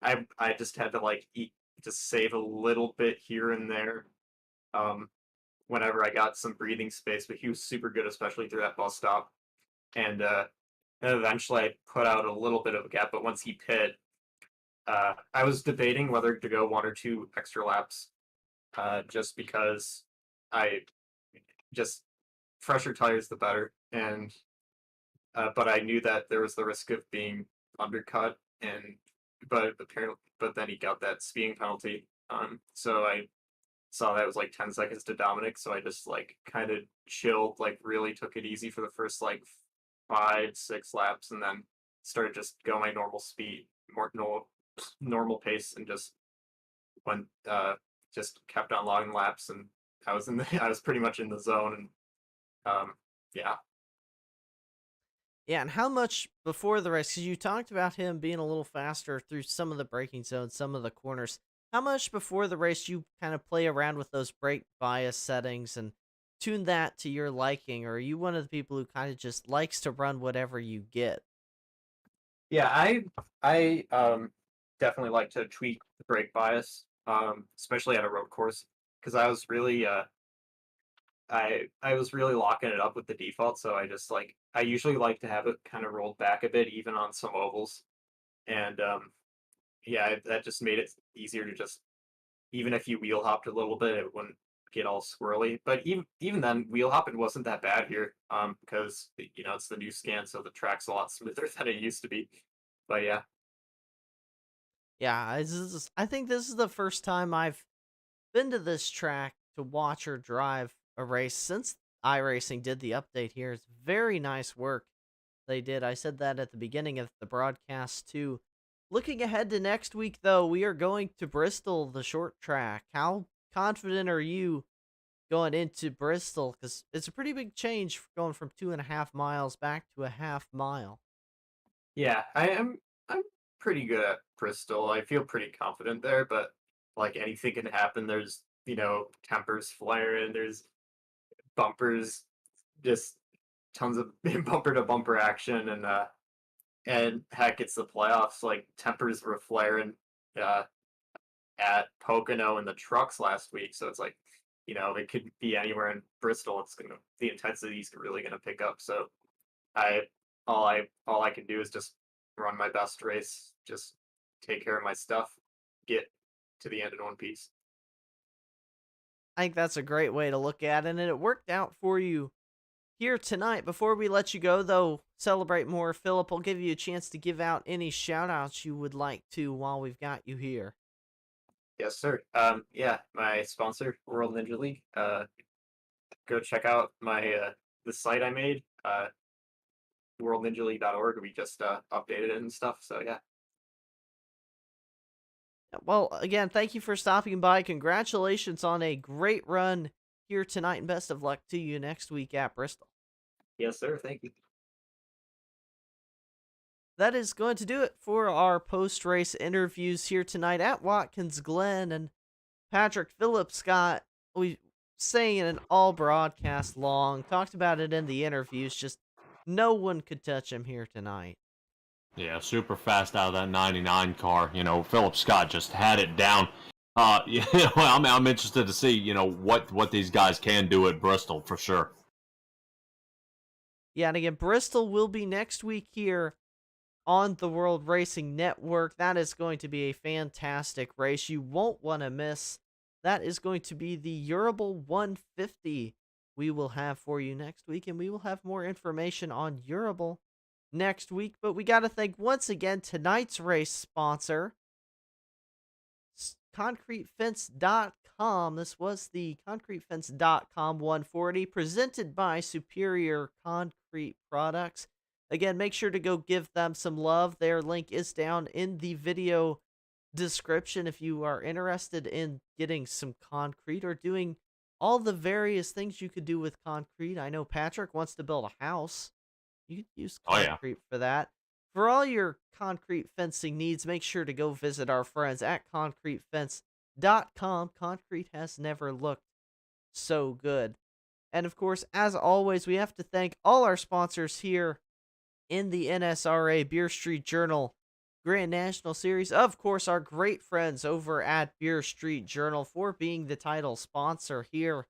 I just had to like just save a little bit here and there, um, whenever I got some breathing space. But he was super good, especially through that bus stop. And then eventually I put out a little bit of a gap. But once he pit, I was debating whether to go 1 or 2 extra laps, just because I just fresher tires the better, and but I knew that there was the risk of being undercut, and but then he got that speeding penalty. So I saw that it was like 10 seconds to Dominic, so I just like kind of chilled, like really took it easy for the first like 5, 6 laps, and then started just going my normal speed, more normal pace, and just went just kept on logging laps, and I was pretty much in the zone, and yeah. Yeah, and how much before the race? Because you talked about him being a little faster through some of the braking zones, some of the corners. How much before the race you kind of play around with those brake bias settings and tune that to your liking? Or are you one of the people who kind of just likes to run whatever you get? Yeah, I definitely like to tweak the brake bias, especially at a road course, because I was really locking it up with the default, so I usually like to have it kind of rolled back a bit, even on some ovals, and yeah, that just made it easier to just, even if you wheel hopped a little bit, it wouldn't get all squirrely. But even then, wheel hopping wasn't that bad here, because it's the new scan, so the track's a lot smoother than it used to be. But yeah. Yeah, I think this is the first time I've been to this track to watch or drive a race since iRacing did the update here. It's very nice work they did. I said that at the beginning of the broadcast too. Looking ahead to next week, though, we are going to Bristol, the short track. How confident are you going into Bristol? Because it's a pretty big change going from 2.5 miles back to a half mile. Yeah, I'm pretty good at Bristol. I feel pretty confident there, but like anything can happen. There's, tempers flaring, there's bumpers, just tons of bumper to bumper action, and heck, it's the playoffs. Like tempers were flaring uh at Pocono in the trucks last week, so it's like, they could be anywhere in Bristol. The intensity is really gonna pick up. So I all I can do is just run my best race, just take care of my stuff, get to the end in one piece. I think that's a great way to look at it, and it worked out for you here tonight. Before we let you go, though, celebrate more, Phillip, I'll give you a chance to give out any shout outs you would like to while we've got you here. Yes, sir. Yeah, my sponsor, World Ninja League. Go check out my the site I made, worldninjaleague.org. We just updated it and stuff. So yeah. Well, again, thank you for stopping by. Congratulations on a great run here tonight, and best of luck to you next week at Bristol. Yes, sir. Thank you. That is going to do it for our post-race interviews here tonight at Watkins Glen. And Patrick, Phillip Scott, we saying it all broadcast long, talked about it in the interviews, just no one could touch him here tonight. Yeah, super fast out of that 99 car. Phillip Scott just had it down. I'm interested to see, what these guys can do at Bristol for sure. Yeah, and again, Bristol will be next week here on the World Racing Network. That is going to be a fantastic race. You won't want to miss. That is going to be the Urable 150 we will have for you next week, and we will have more information on Urable next week. But we got to thank once again tonight's race sponsor, ConcreteFence.com. This was the ConcreteFence.com 140 presented by Superior Concrete Products. Again, make sure to go give them some love. Their link is down in the video description if you are interested in getting some concrete or doing all the various things you could do with concrete. I know Patrick wants to build a house. You could use Oh yeah. concrete for that. For all your concrete fencing needs, make sure to go visit our friends at concretefence.com. Concrete has never looked so good. And of course, as always, we have to thank all our sponsors here in the NSRA Beer Street Journal Grand National Series. Of course, our great friends over at Beer Street Journal for being the title sponsor here.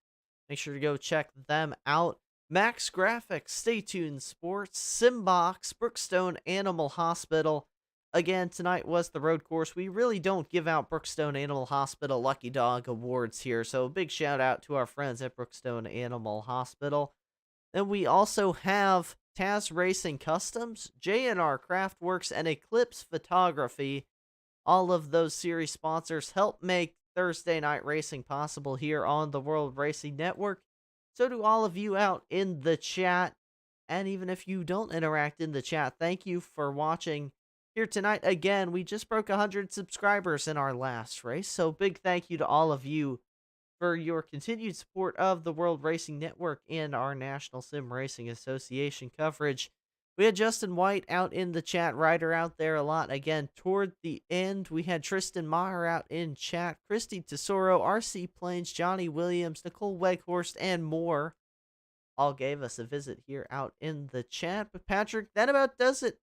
Make sure to go check them out. Max Graphics, Stay Tuned Sports, Simbox, Brookstone Animal Hospital. Again, tonight was the road course. We really don't give out Brookstone Animal Hospital Lucky Dog Awards here, so big shout out to our friends at Brookstone Animal Hospital. Then we also have Taz Racing Customs, JNR Craftworks, and Eclipse Photography. All of those series sponsors help make Thursday night racing possible here on the World Racing Network. So do all of you out in the chat. And even if you don't interact in the chat, thank you for watching here tonight. Again, we just broke 100 subscribers in our last race. So big thank you to all of you for your continued support of the World Racing Network and our National Sim Racing Association coverage. We had Justin White out in the chat, Ryder out there a lot. Again, toward the end, we had Tristan Maher out in chat, Christy Tesoro, RC Plains, Johnny Williams, Nicole Weghorst, and more. All gave us a visit here out in the chat. But Patrick, that about does it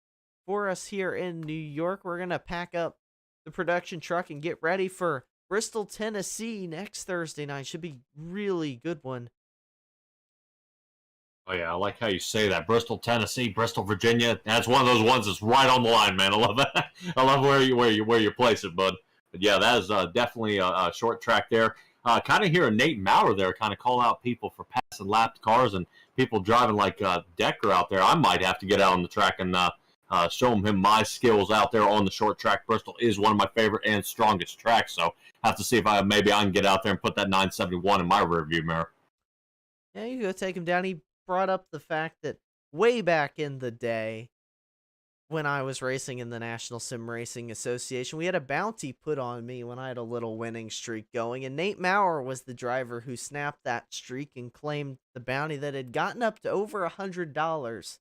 for us here in New York. We're going to pack up the production truck and get ready for Bristol, Tennessee next Thursday night. Should be really good one. Oh yeah, I like how you say that. Bristol, Tennessee, Bristol, Virginia. That's one of those ones that's right on the line, man. I love that. I love where you place it, bud. But yeah, that is definitely a short track there. Kind of hearing Nate Maurer there kind of call out people for passing lapped cars and people driving like Decker out there. I might have to get out on the track and show him my skills out there on the short track. Bristol is one of my favorite and strongest tracks, so I have to see if maybe I can get out there and put that 971 in my rearview mirror. Yeah, you go take him down. He brought up the fact that way back in the day when I was racing in the National Sim Racing Association, we had a bounty put on me when I had a little winning streak going, and Nate Maurer was the driver who snapped that streak and claimed the bounty that had gotten up to over $100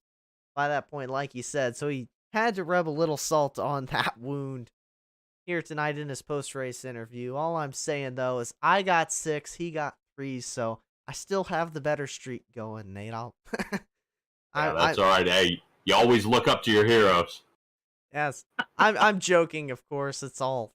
by that point, like he said. So he had to rub a little salt on that wound here tonight in his post-race interview. All I'm saying, though, is I got 6, he got 3, so I still have the better streak going, Nate. Yeah, that's all right. Hey, you always look up to your heroes. Yes, I'm joking, of course. It's all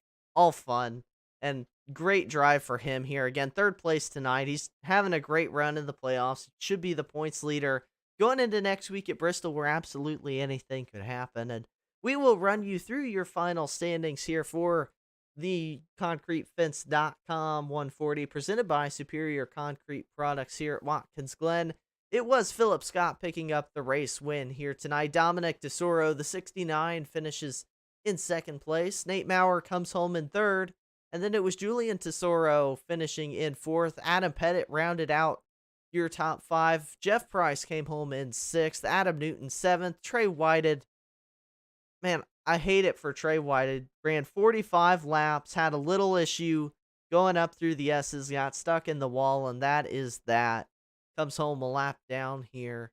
fun and great drive for him here. Again, 3rd place tonight. He's having a great run in the playoffs. Should be the points leader going into next week at Bristol, where absolutely anything could happen. And we will run you through your final standings here for the ConcreteFence.com 140, presented by Superior Concrete Products here at Watkins Glen. It was Phillip Scott picking up the race win here tonight. Dominic Tesoro, the 69, finishes in 2nd place. Nate Maurer comes home in 3rd. And then it was Julian Tesoro finishing in 4th. Adam Pettit rounded out your top 5. Jeff Price came home in 6th. Adam Newton 7th. Trey Whitehead. Man, I hate it for Trey Whitehead. Ran 45 laps, had a little issue going up through the S's, got stuck in the wall, and that is that. Comes home a lap down here.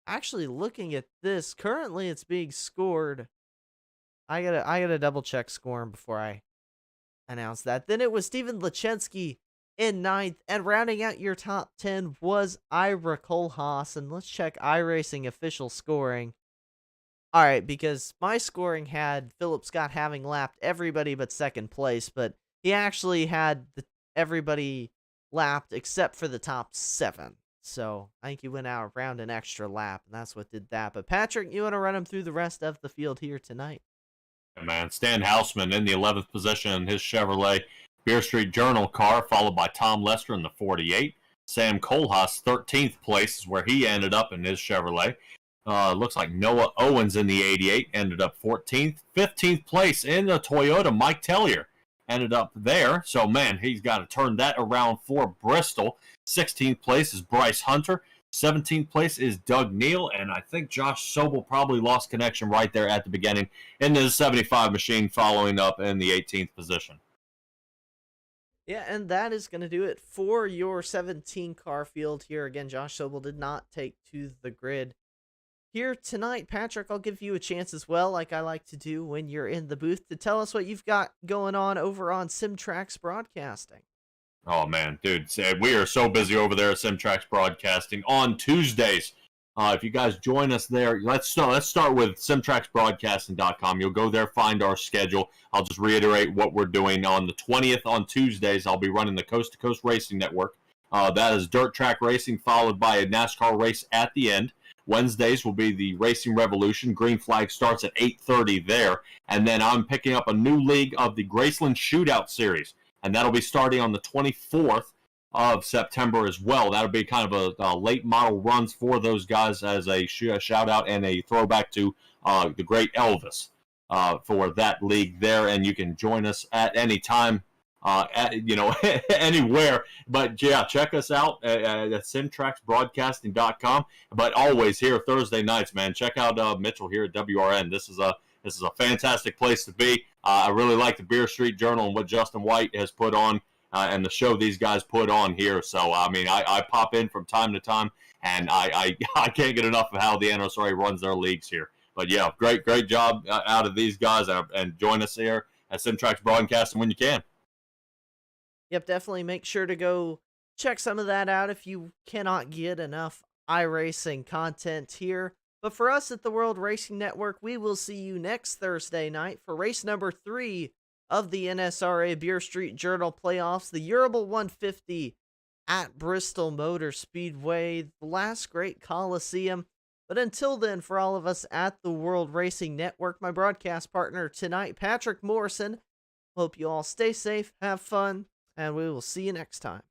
Actually, looking at this, currently it's being scored. I gotta double check scoring before I announce that. Then it was Steven Lachensky in 9th, and rounding out your top 10 was Ira Kohlhaas. And let's check iRacing official scoring. All right, because my scoring had Phillip Scott having lapped everybody but 2nd place, but he actually had everybody lapped except for the top 7. So I think he went out around an extra lap, and that's what did that. But Patrick, you want to run him through the rest of the field here tonight? Yeah, man, Stan Houseman in the 11th position in his Chevrolet Beer Street Journal car, followed by Tom Lester in the 48. Sam Kohlhaas, 13th place is where he ended up in his Chevrolet. Looks like Noah Owens in the 88 ended up 14th. 15th place in the Toyota, Mike Tellier ended up there. So, man, he's got to turn that around for Bristol. 16th place is Bryce Hunter. 17th place is Doug Neal, and I think Josh Sobel probably lost connection right there at the beginning in the 75 machine, following up in the 18th position. Yeah, and that is going to do it for your 17 car field here. Again, Josh Sobel did not take to the grid here tonight. Patrick, I'll give you a chance as well, like I like to do when you're in the booth, to tell us what you've got going on over on SimTrax Broadcasting. Oh, man, dude, we are so busy over there at SimTrax Broadcasting on Tuesdays. If you guys join us there, let's start with SimTraxBroadcasting.com. You'll go there, find our schedule. I'll just reiterate what we're doing. On the 20th, on Tuesdays, I'll be running the Coast to Coast Racing Network. That is dirt track racing, followed by a NASCAR race at the end. Wednesdays will be the Racing Revolution. Green flag starts at 8:30 there. And then I'm picking up a new league of the Graceland Shootout Series, and that'll be starting on the 24th of September as well. That'll be kind of a late model runs for those guys, as a shout out and a throwback to the great Elvis for that league there. And you can join us at any time, anywhere. But yeah, check us out at SimTraxBroadcasting.com. But always here Thursday nights, man. Check out Mitchell here at WRN. This is a fantastic place to be. I really like the Beer Street Journal and what Justin White has put on, and the show these guys put on here. So, I mean, I pop in from time to time, and I can't get enough of how the NSRA runs their leagues here. But, yeah, great job out of these guys, and join us here at SimTrax Broadcasting when you can. Yep, definitely make sure to go check some of that out if you cannot get enough iRacing content here. But for us at the World Racing Network, we will see you next Thursday night for race number 3 of the NSRA Beer Street Journal playoffs, the Urable 150 at Bristol Motor Speedway, the last great Coliseum. But until then, for all of us at the World Racing Network, my broadcast partner tonight, Patrick Morrison, hope you all stay safe, have fun, and we will see you next time.